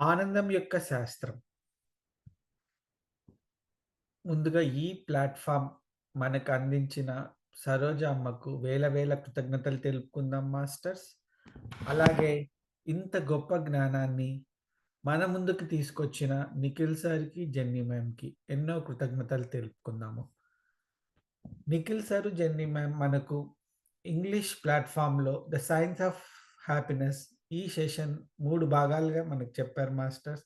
ఆనందం యొక్క శాస్త్రం. ముందుగా ఈ ప్లాట్‌ఫార్మ్ మనకు అందించిన సరోజ అమ్మకు వేల వేల కృతజ్ఞతలు తెలుపుకుందాం మాస్టర్స్. అలాగే ఇంత గొప్ప జ్ఞానాన్ని మన ముందుకు తీసుకొచ్చిన నిఖిల్ సార్‌కి, జెన్నీ మ్యామ్‌కి ఎన్నో కృతజ్ఞతలు తెలుపుకుందాము. నిఖిల్ సారు, జెన్నీ మ్యామ్ మనకు ఇంగ్లీష్ ప్లాట్‌ఫార్మ్‌లో 'ద సైన్స్ ఆఫ్ హ్యాపీనెస్' ఈ సెషన్ 3 భాగాలుగా మనకు చెప్పారు మాస్టర్స్.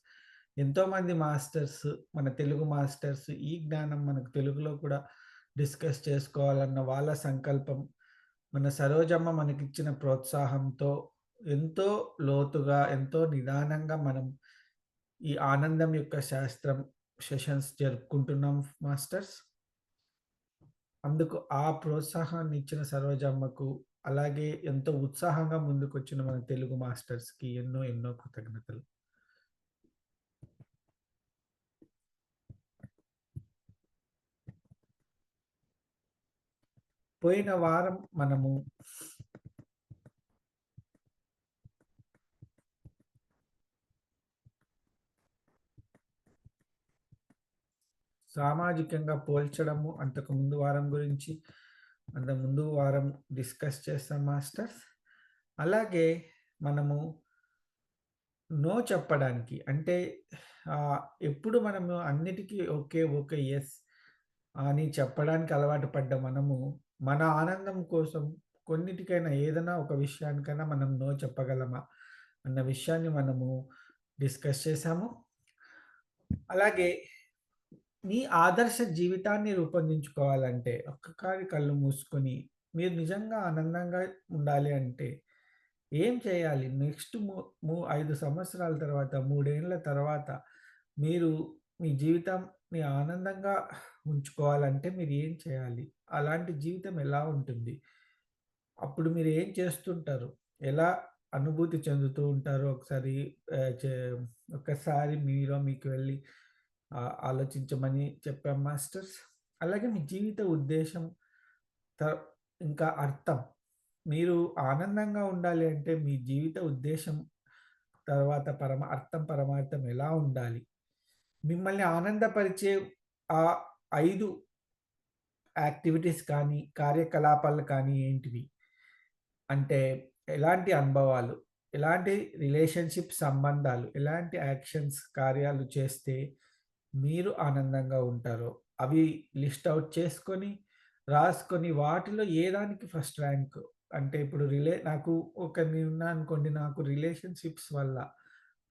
ఎంతోమంది మాస్టర్స్, మన తెలుగు మాస్టర్స్ ఈ జ్ఞానం మనకు తెలుగులో కూడా డిస్కస్ చేసుకోవాలన్న వాళ్ళ సంకల్పం, మన సరోజమ్మ మనకిచ్చిన ప్రోత్సాహంతో ఎంతో లోతుగా, ఎంతో నిదానంగా మనం ఈ ఆనందం యొక్క శాస్త్రం సెషన్స్ జరుపుకుంటున్నాం మాస్టర్స్. అందుకు ఆ ప్రోత్సాహాన్ని ఇచ్చిన సరోజమ్మకు, అలాగే ఎంతో ఉత్సాహంగా ముందుకొచ్చిన మన తెలుగు మాస్టర్స్‌కి ఎన్నో ఎన్నో కృతజ్ఞతలు. పోయిన వారం మనము సామాజికంగా పోల్చడము, అంతకు ముందు వారం గురించి, అంతకు ముందు వారం డిస్కస్ చేసాం మాస్టర్స్. అలాగే మనము నో చెప్పడానికి అంటే ఎప్పుడు మనము అన్నిటికి ఓకే, ఓకే, యెస్ అని చెప్పడానికి అలవాటు పడ్డ మనము, మన ఆనందం కోసం కొన్నిటికైనా ఏదైనా ఒక విషయానికైనా మనం నో చెప్పగలమా? అన్న విషయాన్ని మనము డిస్కస్ చేసాము. అలాగే మీ ఆదర్శ జీవితాన్ని రూపొందించుకోవాలంటే ఒక్కసారి కళ్ళు మూసుకొని మీరు నిజంగా ఆనందంగా ఉండాలి అంటే ఏం చేయాలి? నెక్స్ట్ 5 సంవత్సరాల తర్వాత, 3 ఏళ్ల తర్వాత మీరు మీ జీవితాన్ని ఆనందంగా ఉంచుకోవాలంటే మీరు ఏం చేయాలి? అలాంటి జీవితం ఎలా ఉంటుంది? అప్పుడు మీరు ఏం చేస్తుంటారు? ఎలా అనుభూతి చెందుతూ ఉంటారో ఒకసారి ఆహ్, చే ఒక్కసారి మీలో మీకు వెళ్లి ఆలోచించమని చెప్పాం మాస్టర్స్. అలాగే మీ జీవిత ఉద్దేశ్యం త ఇంకా అర్థం. మీరు ఆనందంగా ఉండాలి అంటే మీ జీవిత ఉద్దేశ్యం తర్వాత అర్థం, పరమార్థం ఎలా ఉండాలి? మిమ్మల్ని ఆనందపరిచే ఆ 5 యాక్టివిటీస్ కానీ, కార్యకలాపాలు కానీ ఏంటివి? అంటే ఎలాంటి అనుభవాలు, ఎలాంటి రిలేషన్‌షిప్ సంబంధాలు, ఎలాంటి యాక్షన్స్, కార్యాలు చేస్తే మీరు ఆనందంగా ఉంటారో, అవి లిస్ట్ ఔట్ చేసుకొని, రాసుకొని వాటిలో ఏ దానికి ఫస్ట్ ర్యాంక్ అంటే ఇప్పుడు నాకు నేనున్నా అనుకోండి, నాకు రిలేషన్‌షిప్స్ వల్ల,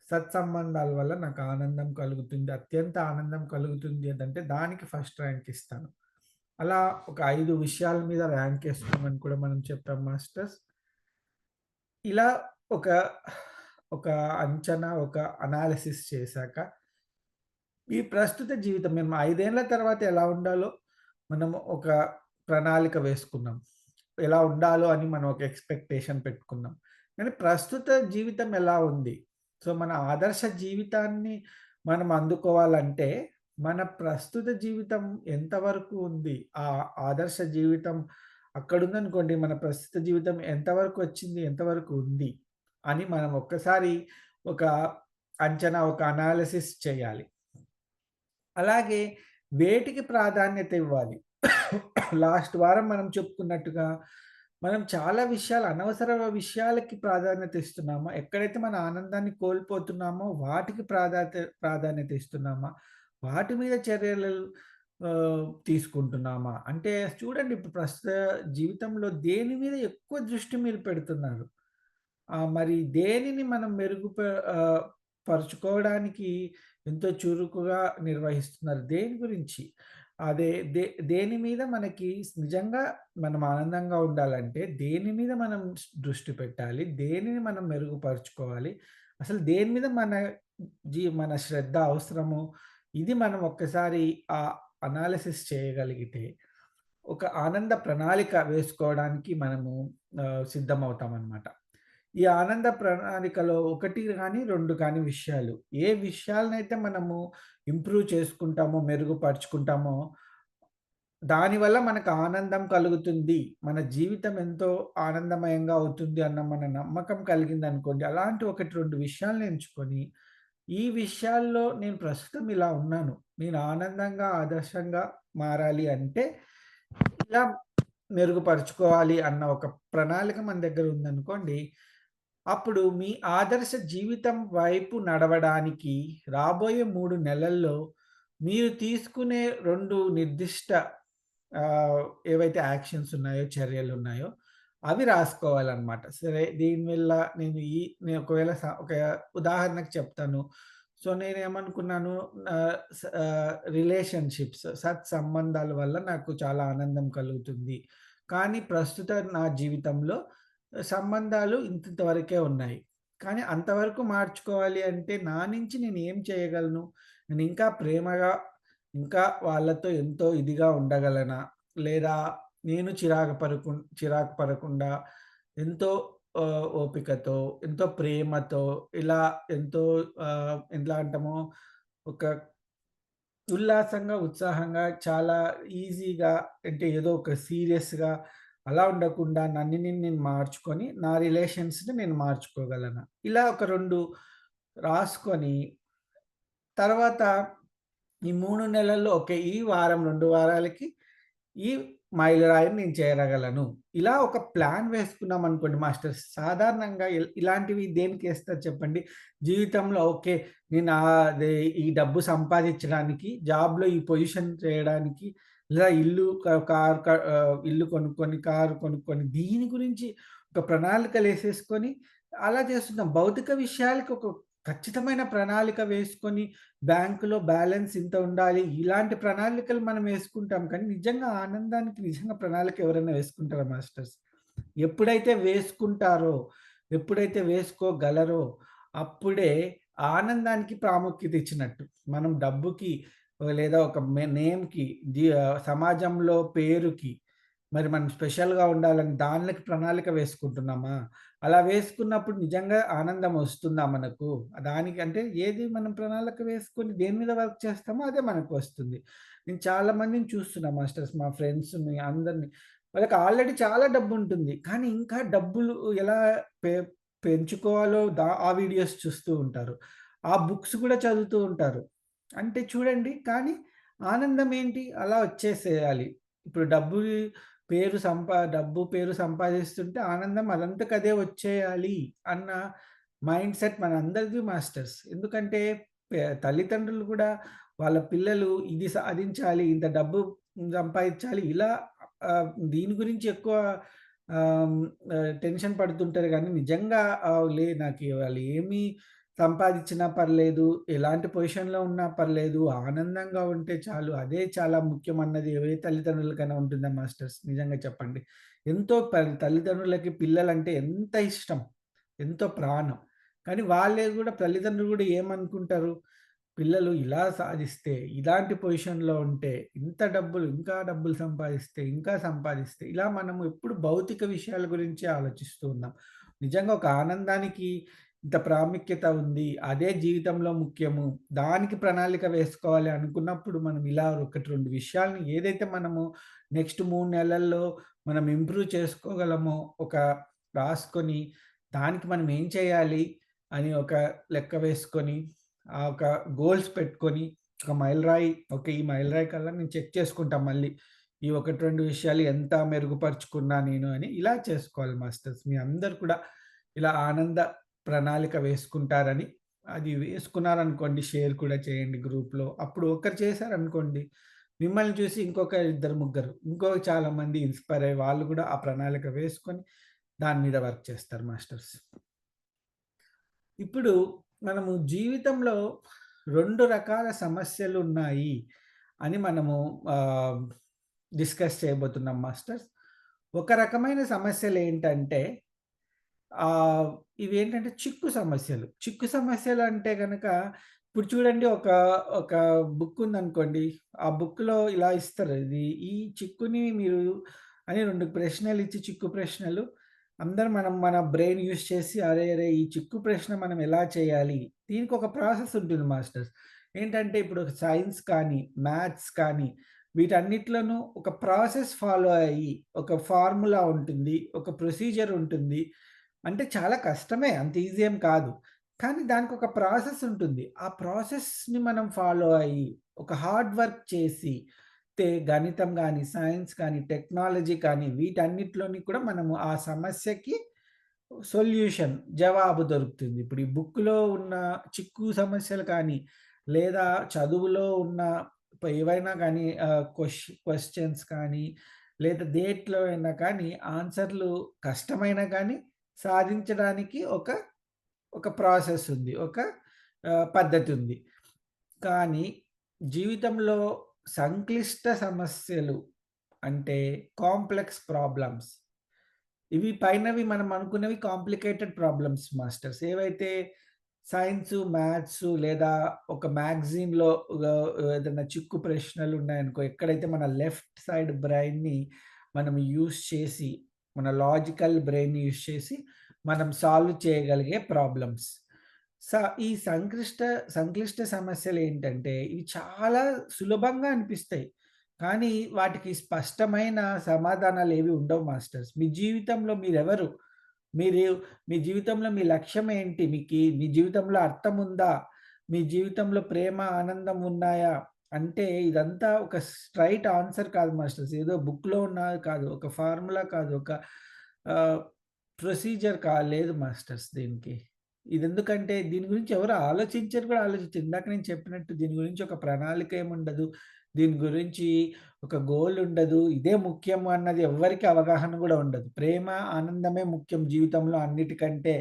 సత్సంబంధాల వల్ల నాకు ఆనందం కలుగుతుంది. అత్యంత ఆనందం కలుగుతుంది అదంటే దానికి ఫస్ట్ ర్యాంక్ ఇస్తాను. అలా ఒక 5 విషయాల మీద ర్యాంక్ ఏసుకోమని కూడా మనం చెప్పాం మాస్టర్స్. ఇలా ఒక, ఒక అంచనా, ఒక అనాలిసిస్ చేశాక, ఈ ప్రస్తుత జీవితం మేము 5 ఏళ్ల తర్వాత ఎలా ఉండాలో, మనము ఒక ప్రణాళిక వేసుకున్నాం. ఎలా ఉండాలో అని మనం ఒక ఎక్స్‌పెక్టేషన్ పెట్టుకున్నాం. కానీ ప్రస్తుత జీవితం ఎలా ఉంది? సో, మన ఆదర్శ జీవితాన్ని మనం అందుకోవాలంటే, మన ప్రస్తుత జీవితం ఎంతవరకు ఉంది? ఆ ఆదర్శ జీవితం అక్కడుందనుకోండి, మన ప్రస్తుత జీవితం ఎంతవరకు వచ్చింది? ఎంతవరకు ఉంది? అని మనం ఒక్కసారి ఒక అంచనా, ఒక అనాలిసిస్ చేయాలి. అలాగే వేటికి ప్రాధాన్యత ఇవ్వాలి? లాస్ట్ వారం మనం చెప్పుకున్నట్టుగా, మనం చాలా విషయాలు అనవసర విషయాలకి ప్రాధాన్యత ఇస్తున్నామా? ఎక్కడైతే మన ఆనందాన్ని కోల్పోతున్నామో వాటికి ప్రాధాన్యత ఇస్తున్నామా? వాటి మీద చర్యలు తీసుకుంటున్నామా? అంటే చూడండి ఇప్పుడు ప్రస్తుత జీవితంలో దేని మీద ఎక్కువ దృష్టి మీరు పెడుతున్నారు? మరి దేనిని మనం పరుచుకోవడానికి ఎంతో చురుకుగా నిర్వహిస్తున్నారు. దేని గురించి? అదే దేని మీద మనకి నిజంగా మనం ఆనందంగా ఉండాలంటే, దేని మీద మనం దృష్టి పెట్టాలి? దేనిని మనం మెరుగుపరుచుకోవాలి? అసలు దేని మీద మన శ్రద్ధ అవసరము? ఇది మనం ఒక్కసారి అనాలిసిస్ చేయగలిగితే, ఒక ఆనంద ప్రణాళిక వేసుకోవడానికి మనము సిద్ధమవుతామనమాట. ఈ ఆనంద ప్రణాళికలో 1 గాని, 2 కానీ విషయాలు. ఏ విషయాలనైతే మనము ఇంప్రూవ్ చేసుకుంటామో, మెరుగుపరుచుకుంటామో, దానివల్ల మనకు ఆనందం కలుగుతుంది. మన జీవితం ఎంతో ఆనందమయంగా అవుతుంది అన్న మన నమ్మకం కలిగిందనుకోండి. అలాంటి 1, 2 విషయాలను ఎంచుకొని, ఈ విషయాల్లో నేను ప్రస్తుతం ఇలా ఉన్నాను. నేను ఆనందంగా, ఆదర్శంగా మారాలి అంటే ఇలా మెరుగుపరుచుకోవాలి అన్న ఒక ప్రణాళిక మన దగ్గర ఉందనుకోండి. అప్పుడు మీ ఆదర్శ జీవితం వైపు నడవడానికి రాబోయే 3 నెలల్లో మీరు తీసుకునే 2 నిర్దిష్ట ఆహ్, ఏవైతే యాక్షన్స్ ఉన్నాయో, చర్యలున్నాయో అవి రాసుకోవాలనమాట. సరే దీనివల్ల నేను ఒకవేళ ఒక ఉదాహరణకు చెప్తాను. సో, నేనేమనుకున్నాను రిలేషన్‌షిప్స్ సత్సంబంధాల వల్ల నాకు చాలా ఆనందం కలుగుతుంది. కానీ ప్రస్తుత నా జీవితంలో సంబంధాలు ఇంతింత వరకే ఉన్నాయి. కానీ అంతవరకు మార్చుకోవాలి అంటే నా నుంచి నేనేం చేయగలను? నేనింకా ప్రేమగా ఇంకా వాళ్ళతో ఎంతో ఇదిగా ఉండగలనా? లేదా నేను చిరాకు పడకుండా ఎంతో ఓపికతో, ఎంతో ప్రేమతో ఇలా ఎంతో ఎట్లా అంటాము ఒక ఉల్లాసంగా, ఉత్సాహంగా చాలా ఈజీగా అంటే ఏదో ఒక సీరియస్‌గా అలా ఉండకుండా నేను మార్చుకొని, నా రిలేషన్స్‌ని నేను మార్చుకోగలనా? ఇలా ఒక 2 రాసుకొని తర్వాత ఈ 3 నెలల్లో ఓకే. ఈ వారం, 2 వారాలకి ఈ మైలురాయిని నేను చేరగలను. ఇలా ఒక ప్లాన్ వేసుకున్నామనుకోండి మాస్టర్స్. సాధారణంగా ఇలాంటివి దేనికేస్తారు చెప్పండి? జీవితంలో ఓకే. నేను అదే ఈ డబ్బు సంపాదించడానికి, జాబ్‌లో ఈ పొజిషన్ చేయడానికి, లేదా ఇల్లు క కార్ క ఇల్లు కొనుక్కొని, కారు కొనుక్కొని, దీని గురించి ఒక ప్రణాళికలేసేసుకొని అలా చేస్తున్నాం. భౌతిక విషయాలకి ఒక ఖచ్చితమైన ప్రణాళిక వేసుకొని బ్యాంకులో బ్యాలెన్స్ ఇంత ఉండాలి. ఇలాంటి ప్రణాళికలు మనం వేసుకుంటాం. కానీ నిజంగా ఆనందానికి నిజంగా ప్రణాళిక ఎవరైనా వేసుకుంటారా మాస్టర్స్? ఎప్పుడైతే వేసుకుంటారో, ఎప్పుడైతే వేసుకోగలరో అప్పుడే ఆనందానికి ప్రాముఖ్యత ఇచ్చినట్టు. మనం డబ్బుకి లేదా ఒక నేమ్‌కి సమాజంలో పేరుకి మరి మనం స్పెషల్‌గా ఉండాలని దానికి ప్రణాళిక వేసుకుంటున్నామా? అలా వేసుకున్నప్పుడు నిజంగా ఆనందం వస్తుందా మనకు? దానికంటే ఏది మనం ప్రణాళిక వేసుకొని దేని మీద వర్క్ చేస్తామో అదే మనకు వస్తుంది. నేను చాలా మందిని చూస్తున్నా మాస్టర్స్ మా ఫ్రెండ్స్‌ని అందరిని. వాళ్ళకి ఆల్రెడీ చాలా డబ్బుంటుంది. కానీ ఇంకా డబ్బులు ఎలా పె పెంచుకోవాలో ఆ వీడియోస్ చూస్తూ ఉంటారు. ఆ బుక్స్ కూడా చదువుతూ ఉంటారు. అంటే చూడండి కానీ ఆనందం ఏంటి? అలా వచ్చేసేయాలి. ఇప్పుడు డబ్బు, పేరు సంపాదిస్తుంటే ఆనందం అదంతకదే వచ్చేయాలి అన్న మైండ్‌సెట్ మనందరిది మాస్టర్స్. ఎందుకంటే తల్లిదండ్రులు కూడా వాళ్ళ పిల్లలు ఇది సాధించాలి, ఇంత డబ్బు సంపాదించాలి ఇలా దీని గురించి ఎక్కువ ఆహ్, టెన్షన్ పడుతుంటారు గానీ నిజంగా నాకు వాళ్ళు ఏమి సంపాదిచ్చినా పర్లేదు, ఎలాంటి పొజిషన్‌లో ఉన్నా పర్లేదు, ఆనందంగా ఉంటే చాలు. అదే చాలా ముఖ్యమన్నది ఏ తల్లిదండ్రులకైనా ఉంటుందా మాస్టర్స్? నిజంగా చెప్పండి. ఎంతో తల్లిదండ్రులకి పిల్లలంటే ఎంత ఇష్టం, ఎంతో ప్రాణం. కానీ వాళ్ళే గూడా తల్లిదండ్రులు గూడా ఏమనుకుంటారు? పిల్లలు ఇలా సాధిస్తే, ఇలాంటి పొజిషన్‌లో ఉంటే, ఇంత డబ్బులు, ఇంకా డబ్బులు సంపాదిస్తే, ఇంకా సంపాదిస్తే, ఇలా మనము ఎప్పుడు భౌతిక విషయాల గురించే ఆలోచిస్తూ ఉన్నాం. నిజంగా ఒక ఆనందానికి ఇంత ప్రాముఖ్యత ఉంది. అదే జీవితంలో ముఖ్యము. దానికి ప్రణాళిక వేసుకోవాలి అనుకున్నప్పుడు మనం ఇలా 1, 2 విషయాల్ని ఏదైతే మనము నెక్స్ట్ 3 నెలల్లో మనం ఇంప్రూవ్ చేసుకోగలమో రాసుకొని, దానికి మనం ఏం చేయాలి అని ఒక లెక్క వేసుకొని ఒక గోల్స్ పెట్టుకొని, ఒక మైలురాయి ఓకే. ఈ మైలురాయి కల్లా నేను చెక్ చేసుకుంటా మళ్ళీ. ఈ 1, 2 విషయాలు ఎంత మెరుగుపరుచుకున్నా నేను అని ఇలా చేసుకోవాలి మాస్టర్స్. మీ అందరూ కూడా ఇలా ఆనంద ప్రణాళిక వేసుకుంటారని, అది వేసుకున్నారనుకోండి షేర్ కూడా చేయండి గ్రూప్‌లో. అప్పుడు ఒకరు చేశారనుకోండి, మిమ్మల్ని చూసి ఇంకొక ఇద్దరు, ముగ్గురు చాలా మంది ఇన్‌స్పైర్ అయ్యి వాళ్ళు కూడా ఆ ప్రణాళిక వేసుకొని దాని మీద వర్క్ చేస్తారు మాస్టర్స్. ఇప్పుడు మనము జీవితంలో 2 రకాల సమస్యలున్నాయి అని మనము ఆహ్, డిస్కస్ చేయబోతున్నాం మాస్టర్స్. ఒక రకమైన సమస్యలేంటంటే ఆహ్, ఇవేంటంటే చిక్కు సమస్యలు. చిక్కు సమస్యలంటే గనక ఇప్పుడు చూడండి ఒక బుక్ ఉందనుకోండి. ఆ బుక్‌లో ఇలా ఇస్తారు. ఈ చిక్కుని మీరు అని 2 ప్రశ్నలిచ్చి చిక్కు ప్రశ్నలు మనం మన బ్రెయిన్ యూజ్ చేసి అరే! ఈ చిక్కు ప్రశ్న మనం ఎలా చేయాలి? దీనికొక ప్రాసెస్ ఉంటుంది మాస్టర్స్. ఏంటంటే ఇప్పుడు సైన్స్ కానీ, మ్యాథ్స్ కానీ వీటన్నిట్లోనూ ఒక ప్రాసెస్ ఫాలో అయ్యి, ఒక ఫార్ములా ఉంటుంది. ఒక ప్రొసీజర్ ఉంటుంది. అంటే చాలా కష్టమే. అంత ఈజీ ఏం కాదు. కానీ దానికొక ప్రాసెస్ ఉంటుంది. ఆ ప్రాసెస్‌ని మనం ఫాలో అయ్యి, ఒక హార్డ్ వర్క్ చేసి, గణితం గాని, సైన్స్ కానీ, టెక్నాలజీ కానీ వీటన్నిటిలోని కూడా మనము ఆ సమస్యకి సొల్యూషన్ జవాబు దొరుకుతుంది. ఇప్పుడు ఈ బుక్‌లో ఉన్న చిక్కు సమస్యలు కానీ, లేదా చదువులో ఉన్న ఏవైనా గానీ క్వెషన్స్ కానీ, లేదా దేంట్లో అయినా కానీ ఆన్సర్‌లు కష్టమైనా కానీ సాధించడానికి ఒక ప్రాసెస్ ఉంది. పద్ధతి ఉంది. కానీ జీవితంలో సంక్లిష్ట సమస్యలు అంటే కాంప్లెక్స్ ప్రాబ్లమ్స్ ఇవి పైనవి మనం అనుకున్నవి కాంప్లికేటెడ్ ప్రాబ్లమ్స్ మాస్టర్స్. ఏవైతే సైన్సు, మ్యాథ్సు లేదా ఒక మ్యాగజైన్‌లో ఏదైనా చిక్కు ప్రశ్నలున్నాయనుకో, ఎక్కడైతే మన లెఫ్ట్ సైడ్ బ్రెయిన్‌ని మనం యూజ్ చేసి, మన లాజికల్ బ్రెయిన్‌ని యూజ్ చేసి, మనం సాల్వ్ చేయగలిగే ప్రాబ్లమ్స్. స ఈ సంక్లిష్ట సమస్యలేంటంటే, ఇవి చాలా సులభంగా అనిపిస్తాయి. కానీ వాటికి స్పష్టమైన సమాధానాలేవి ఉండవు మాస్టర్స్. మీ జీవితంలో మీరెవరు? మీరు మీ జీవితంలో మీ లక్ష్యం ఏంటి? మీ జీవితంలో అర్థముందా? మీ జీవితంలో ప్రేమ, ఆనందం ఉన్నాయా? అంటే ఇదంతా ఒక స్ట్రెయిట్ ఆన్సర్ కాదు మాస్టర్స్. ఏదో బుక్‌లో ఉన్నది కాదు. ఒక ఫార్ములా కాదు. ఒక ఆహ్, ప్రొసీజర్ లేదు మాస్టర్స్ దీనికి. ఇదెందుకంటే దీని గురించి ఎవరు ఆలోచించరు కూడా ఆలోచించరు. ఇందాక నేను చెప్పినట్టు దీని గురించి ఒక ప్రణాళిక ఏముండదు. దీని గురించి ఒక గోల్ ఉండదు. ఇదే ముఖ్యం అన్నది ఎవ్వరికీ అవగాహన గూడా ఉండదు. ప్రేమ, ఆనందమే ముఖ్యం జీవితంలో అన్నిటికంటే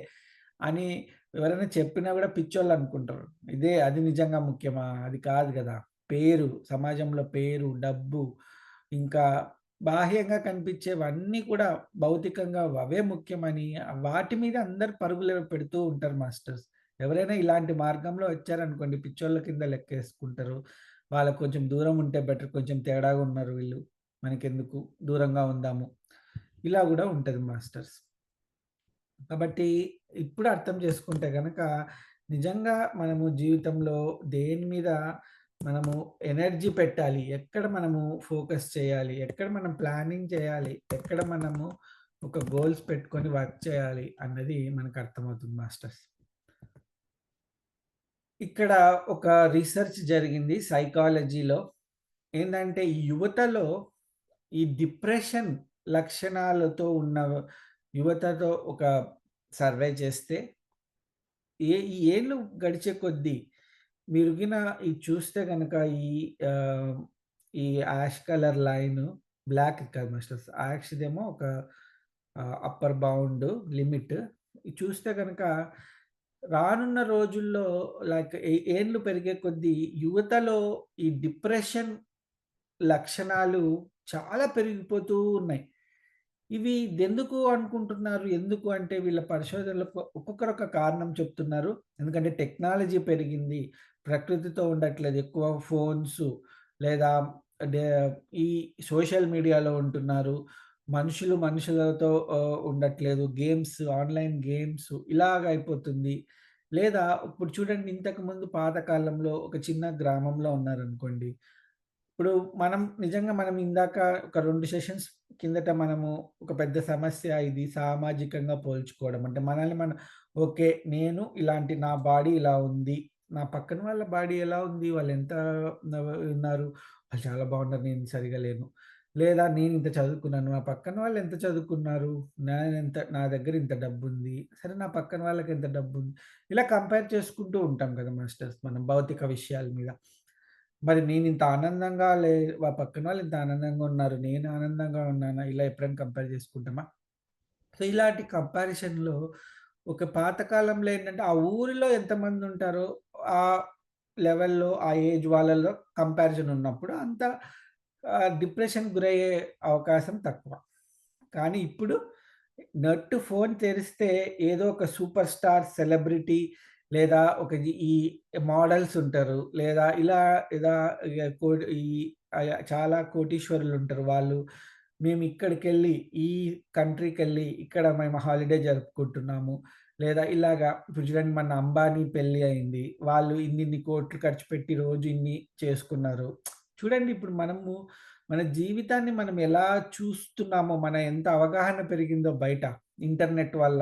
అని ఎవరైనా చెప్పినా గూడా పిచ్చోళ్ళనుకుంటారు. అది నిజంగా ముఖ్యమా? అది కాదు గదా! సమాజంలో పేరు, డబ్బు ఇంకా బాహ్యంగా కనిపించేవన్నీ కూడా భౌతికంగా అవే ముఖ్యమని వాటి మీద అందరూ పరుగులు పెడుతూ ఉంటారు మాస్టర్స్. ఎవరైనా ఇలాంటి మార్గంలో వచ్చారనుకోండి పిచ్చోళ్ళ కింద లెక్కేసుకుంటారు. వాళ్ళకి కొంచెం దూరం ఉంటే బెటర్. కొంచెం తేడాగా ఉన్నారు వీళ్ళు. మనకెందుకు దూరంగా ఉందాము. ఇలా గూడా ఉంటది మాస్టర్స్. కాబట్టి ఇప్పుడు అర్థం చేసుకుంటే గనక నిజంగా మనము జీవితంలో దేని మీద మనము ఎనర్జీ పెట్టాలి. ఎక్కడ మనము ఫోకస్ చేయాలి. ఎక్కడ మనం ప్లానింగ్ చేయాలి. ఎక్కడ మనము ఒక గోల్స్ పెట్టుకొని వర్క్ చేయాలి అన్నది మనకు అర్థమవుతుంది మాస్టర్స్. ఇక్కడ ఒక రిసర్చ్ జరిగింది సైకాలజీలో. ఏందంటే ఈ యువతలో ఈ డిప్రెషన్ లక్షణాలతో ఉన్న యువతతో ఒక సర్వే చేస్తే ఈ ఏళ్ళు గడిచే కొద్దీ మీరు ఇది చూస్తే గనక ఆహ్, ఈ యాష్ కలర్ లైను బ్లాక్ కాదు మాస్టర్స్. యాష్‌దేమో ఒక అప్పర్ బౌండ్ లిమిట్. ఇది చూస్తే గనక రానున్న రోజుల్లో లైక్ ఏండ్లు పెరిగే కొద్దీ యువతలో ఈ డిప్రెషన్ లక్షణాలు చాలా పెరిగిపోతూ ఉన్నాయి. ఇదెందుకు అనుకుంటున్నారు? ఎందుకు అంటే వీళ్ళ పరిశోధనలకు ఒక్కొక్కరు ఒక కారణం చెప్తున్నారు. ఎందుకంటే టెక్నాలజీ పెరిగింది. ప్రకృతితో ఉండట్లేదు. ఎక్కువ ఫోన్సు లేదా డే ఈ సోషల్ మీడియాలో ఉంటున్నారు. మనుషులతో ఉండట్లేదు. ఆన్‌లైన్ గేమ్స్ ఇలాగ అయిపోతుంది. లేదా ఇప్పుడు చూడండి ఇంతకుముందు పాత కాలంలో ఒక చిన్న గ్రామంలో ఉన్నారనుకోండి. ఇప్పుడు మనం ఇందాక ఒక 2 సెషన్స్ కిందట మనము ఒక పెద్ద సమస్య ఇది సామాజికంగా పోల్చుకోవడం. అంటే మనల్ని మనం ఓకే. నా బాడీ ఇలా ఉంది. నా పక్కన వాళ్ళ బాడీ ఎలా ఉంది? వాళ్ళెంత ఉన్నారు? వాళ్ళు చాలా బాగున్నారు. నేను సరిగ్గా లేను. లేదా నేనింత చదువుకున్నాను. నా పక్కన వాళ్ళు ఎంత చదువుకున్నారు? నా దగ్గర ఇంత డబ్బుంది. సరే నా పక్కన వాళ్ళకి ఎంత డబ్బుంది? ఇలా కంపేర్ చేసుకుంటూ ఉంటాం కదా మాస్టర్స్ మనం భౌతిక విషయాల మీద. మరి నేనింత ఆనందంగా పక్కన వాళ్ళు ఇంత ఆనందంగా ఉన్నారు. నేను ఆనందంగా ఉన్నానా? ఇలా ఎప్పుడైనా కంపేర్ చేసుకుంటామా? సో, ఇలాంటి కంపారిజన్‌లో ఒక పాత కాలంలో ఏంటంటే, ఆ ఊరిలో ఎంతమందుంటారో, ఆ లెవెల్‌లో, ఆ ఏజ్ వాళ్ళలో కంపారిజన్ ఉన్నప్పుడు అంత డిప్రెషన్‌కి గురయ్యే అవకాశం తక్కువ. కానీ ఇప్పుడు ఫోన్ తెరిస్తే ఏదో ఒక సూపర్ స్టార్ సెలబ్రిటీ లేదా ఈ మోడల్స్ ఉంటారు. లేదా ఇలా ఇగ కో ఈ చాలా కోటీశ్వరులుంటారు. మేమిక్కడికెళ్ళి, ఈ కంట్రీకెళ్ళి, ఇక్కడ మేము హాలిడే జరుపుకుంటున్నాము. లేదా ఇలాగా ఇప్పుడు చూడండి మొన్న అంబానీ పెళ్లి అయింది. వాళ్ళు ఇన్నిన్ని కోట్లు ఖర్చు పెట్టి రోజు ఇన్ని చేసుకున్నారు. చూడండి ఇప్పుడు మన జీవితాన్ని మనం ఎలా చూస్తున్నామో, ఎంత అవగాహన పెరిగిందో బయట ఇంటర్నెట్ వల్ల.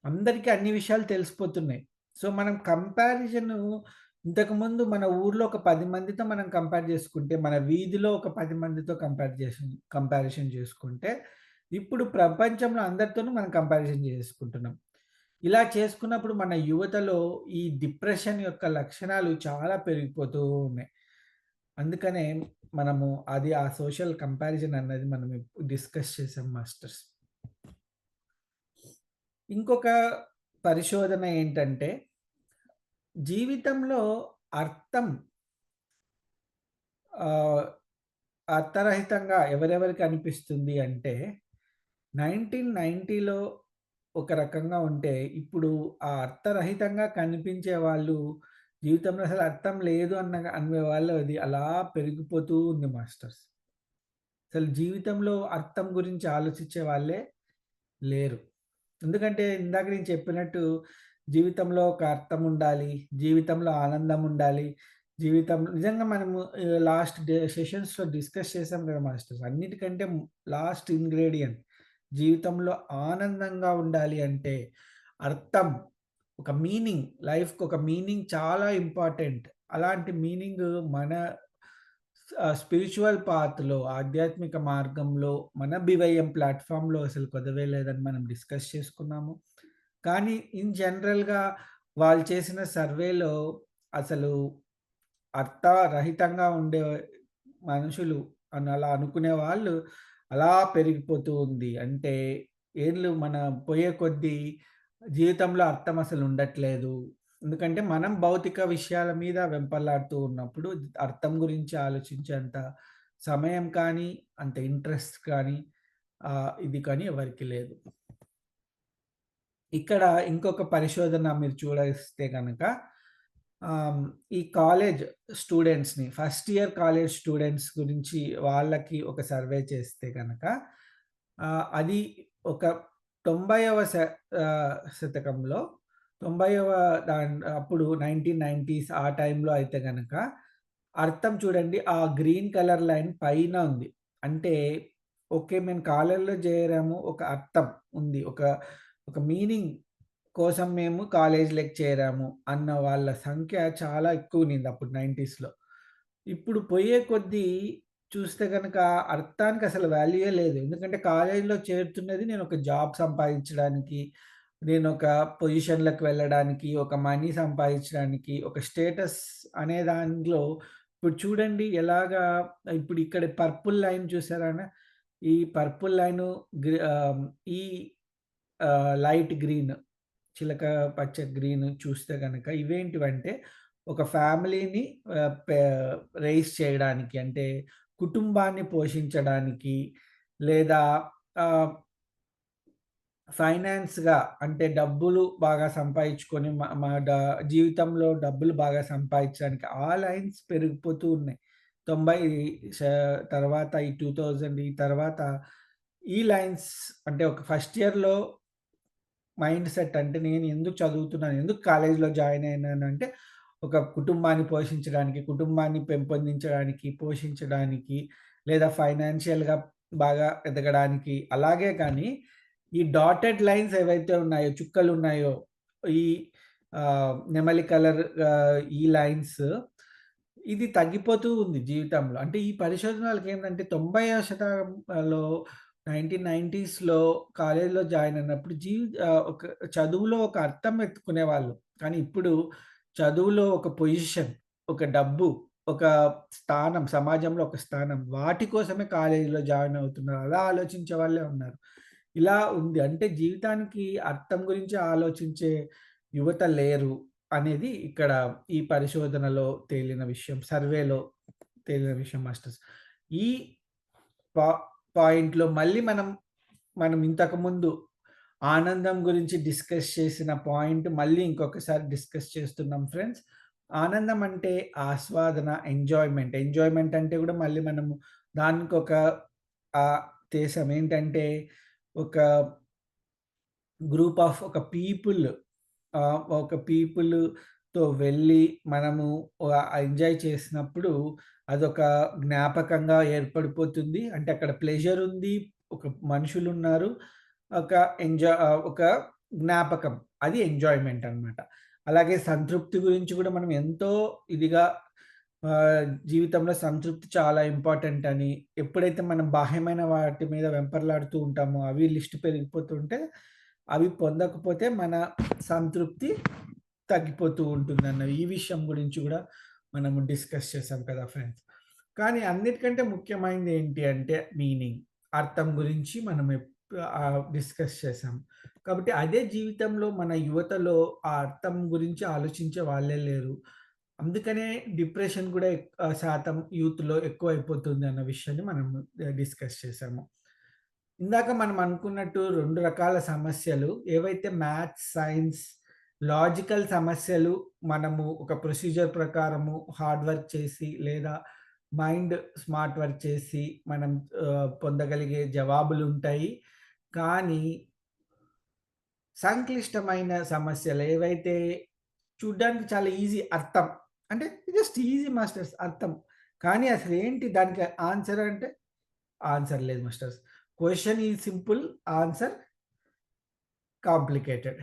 అందరికి అన్ని విషయాలు తెలిసిపోతున్నాయి. సో, మనం కంపారిజను ఇంతకుముందు మన ఊర్లో ఒక 10 మందితో మనం కంపేర్ చేసుకుంటే, మన వీధిలో ఒక 10 మందితో కంపారిజన్ చేసుకుంటే, ఇప్పుడు ప్రపంచంలో అందరితోనూ మనం కంపారిజన్ చేసుకుంటున్నాం. ఇలా చేసుకున్నప్పుడు మన యువతలో ఈ డిప్రెషన్ యొక్క లక్షణాలు చాలా పెరిగిపోతూ ఉన్నాయి. అందుకనే మనము ఆ సోషల్ కంపారిజన్ అన్నది మనం డిస్కస్ చేసాం మాస్టర్స్. ఇంకొక పరిశోధన ఏంటంటే, జీవితంలో అర్థం ఆహ్, అర్థరహితంగా ఎవరెవరికి అనిపిస్తుంది అంటే 1990లో ఒక రకంగా ఉంటే, ఇప్పుడు ఆ అర్థరహితంగా కనిపించే వాళ్ళు జీవితంలో అసలు అర్థం లేదు అనే వాళ్ళది అలా పెరిగిపోతూ ఉంది మాస్టర్స్. అసలు జీవితంలో అర్థం గురించి ఆలోచించే వాళ్ళే లేరు. ఎందుకంటే ఇందాక నేను చెప్పినట్టు జీవితంలో ఒక అర్థం ఉండాలి. జీవితంలో ఆనందం ఉండాలి. నిజంగా మనము లాస్ట్ సెషన్స్‌లో డిస్కస్ చేసాం కదా మాస్టర్స్. అన్నిటికంటే లాస్ట్ ఇంగ్రీడియెంట్ జీవితంలో ఆనందంగా ఉండాలి అంటే అర్థం, ఒక మీనింగ్, లైఫ్‌కి ఒక మీనింగ్ చాలా ఇంపార్టెంట్. అలాంటి మీనింగ్ మన స్పిరిచ్యువల్ పాత్‌లో, ఆధ్యాత్మిక మార్గంలో మన బీవైఎం ప్లాట్‌ఫార్మ్‌లో అసలు కుదరలేదని మనం డిస్కస్ చేసుకున్నాము. కానీ ఇన్ జనరల్‌గా వాళ్ళు చేసిన సర్వేలో అసలు అర్థరహితంగా ఉండే మనుషులు అని అలా అనుకునే వాళ్ళు అలా పెరిగిపోతూ ఉంది. అంటే ఏళ్ళు మన పోయే కొద్దీ జీవితంలో అర్థం అసలు ఉండట్లేదు. ఎందుకంటే మనం భౌతిక విషయాల మీద వెంపర్లాడుతూ ఉన్నప్పుడు అర్థం గురించి ఆలోచించేంత సమయం కానీ, అంత ఇంట్రెస్ట్ కానీ ఇది కానీ ఎవరికీ లేదు. ఇక్కడ ఇంకొక పరిశోధన మీరు చూడస్తే గనక ఆహ్, ఈ కాలేజ్ స్టూడెంట్స్‌ని ఫస్ట్ ఇయర్ కాలేజ్ స్టూడెంట్స్ గురించి వాళ్ళకి ఒక సర్వే చేస్తే గనక అది ఒక 90వ శతకంలో 90వ అప్పుడు 1990స్ ఆ టైంలో అయితే గనక అర్థం చూడండి ఆ గ్రీన్ కలర్ లైన్ పైన ఉంది. అంటే ఓకే. మేము కాలేజ్‌లో చేరాము. ఒక అర్థం ఉంది. ఒక మీనింగ్ కోసం మేము కాలేజ్‌లోకి చేరాము అన్న వాళ్ళ సంఖ్య చాలా ఎక్కువుండింది అప్పుడు 90స్‌లో. ఇప్పుడు పోయే కొద్దీ చూస్తే గనక అర్థానికి అసలు వాల్యూయే లేదు. ఎందుకంటే కాలేజ్‌లో చేరుతున్నది నేను ఒక జాబ్ సంపాదించడానికి, నేనొక పొజిషన్‌లోకి వెళ్ళడానికి, ఒక మనీ సంపాదించడానికి, ఒక స్టేటస్ అనే దాంట్లో ఇప్పుడు చూడండి ఎలాగా ఇప్పుడు ఇక్కడ పర్పుల్ లైన్ చూసారా? ఈ పర్పుల్ లైను ఈ లైట్ గ్రీన్ చిలక పచ్చ గ్రీన్ చూస్తే గనక ఇవేంటివంటే, ఒక ఫ్యామిలీని ఆహ్, పే రైజ్ చేయడానికి అంటే, కుటుంబాన్ని పోషించడానికి లేదా ఆహ్, ఫైనాన్స్‌గా అంటే డబ్బులు బాగా సంపాదించుకొని మ మా డ జీవితంలో డబ్బులు బాగా సంపాదించడానికి ఆ లైన్స్ పెరిగిపోతూ ఉన్నాయి. 90 శ తర్వాత ఈ 2000 ఈ తర్వాత ఈ లైన్స్ అంటే ఒక ఫస్ట్ ఇయర్‌లో మైండ్ సెట్ అంటే నేను ఎందుకు చదువుతున్నాను? ఎందుకు కాలేజ్‌లో జాయిన్ అయినానంటే, ఒక కుటుంబాన్ని పోషించడానికి, కుటుంబాన్ని పెంపొందించడానికి, పోషించడానికి లేదా ఫైనాన్షియల్‌గా బాగా ఎదగడానికి. అలాగే కానీ ఈ డాటెడ్ లైన్స్ ఏవైతే ఉన్నాయో, చుక్కలున్నాయో ఈ నెమలి కలర్ ఈ లైన్స్ ఇది తగ్గిపోతూ ఉంది జీవితంలో. అంటే ఈ పరిశోధనలకేందంటే 90వ శతంలో 1990స్‌లో కాలేజ్‌లో జాయిన్ అయినప్పుడు ఒక చదువులో ఒక అర్థం వెతుక్కునేవాళ్ళు. కానీ ఇప్పుడు చదువులో ఒక పొజిషన్, ఒక డబ్బు, ఒక స్థానం, సమాజంలో ఒక స్థానం వాటి కోసమే కాలేజీలో జాయిన్ అవుతున్నారు. అలా ఆలోచించే వాళ్ళే ఉన్నారు. ఇలా ఉంది. అంటే జీవితానికి అర్థం గురించి ఆలోచించే యువత లేరు అనేది ఇక్కడ ఈ పరిశోధనలో తేలిన విషయం. సర్వేలో తేలిన విషయం మాస్టర్స్. ఈ పా పాయింట్‌లో మళ్ళీ మనం ఇంతకుముందు ఆనందం గురించి డిస్కస్ చేసిన పాయింట్ మళ్ళీ ఇంకొకసారి డిస్కస్ చేస్తున్నాం ఫ్రెండ్స్. ఆనందం అంటే ఆస్వాదన, ఎంజాయ్‌మెంట్. ఎంజాయ్‌మెంట్ అంటే గూడా మళ్ళీ మనము దానికొక ఆహ్, దేశం ఏంటంటే ఒక ఒక పీపుల్ ఒక పీపుల్‌తో వెళ్ళి మనము ఎంజాయ్ చేసినప్పుడు అదొక జ్ఞాపకంగా ఏర్పడిపోతుంది. అంటే అక్కడ ప్లెజర్ ఉంది. ఒక మనుషులున్నారు. ఒక ఒక జ్ఞాపకం. అది ఎంజాయ్‌మెంట్ అన్నమాట. అలాగే సంతృప్తి గురించి కూడా మనం ఎంతో ఇదిగా జీవితంలో సంతృప్తి చాలా ఇంపార్టెంట్ అని, ఎప్పుడైతే మనం బాహ్యమైన వాటి మీద వెంపర్లాడుతూ ఉంటామో, అవి లిస్ట్ పెరిగిపోతుంటే, అవి పొందకపోతే మన సంతృప్తి తగ్గిపోతూ ఉంటుందన్న ఈ విషయం గురించి గూడా మనము డిస్కస్ చేసాం కదా ఫ్రెండ్స్. కానీ అన్నిటికంటే ముఖ్యమైనది ఏంటి అంటే మీనింగ్. అర్థం గురించి మనం డిస్కస్ చేసాం. కాబట్టి అదే జీవితంలో మన యువతలో ఆ అర్థం గురించి ఆలోచించే వాళ్ళే లేరు. అందుకనే డిప్రెషన్ కూడా శాతం యూత్‌లో ఎక్కువైపోతుంది అన్న విషయాన్ని మనం డిస్కస్ చేసాము. ఇందాక మనం అనుకున్నట్టు 2 రకాల సమస్యలు ఏవైతే మ్యాథ్స్, సైన్స్, లాజికల్ సమస్యలు మనము ఒక ప్రొసీజర్ ప్రకారము హార్డ్ వర్క్ చేసి లేదా మైండ్ స్మార్ట్ వర్క్ చేసి మనం పొందగలిగే జవాబులుంటాయి. కానీ సంక్లిష్టమైన సమస్యలు ఏవైతే చూడ్డానికి చాలా ఈజీ అర్థం. అంటే జస్ట్ ఈజీ మాస్టర్స్ అర్థం. కానీ అసలేంటి దానికి ఆన్సర్ అంటే ఆన్సర్ లేదు masters. Question is simple. Answer complicated.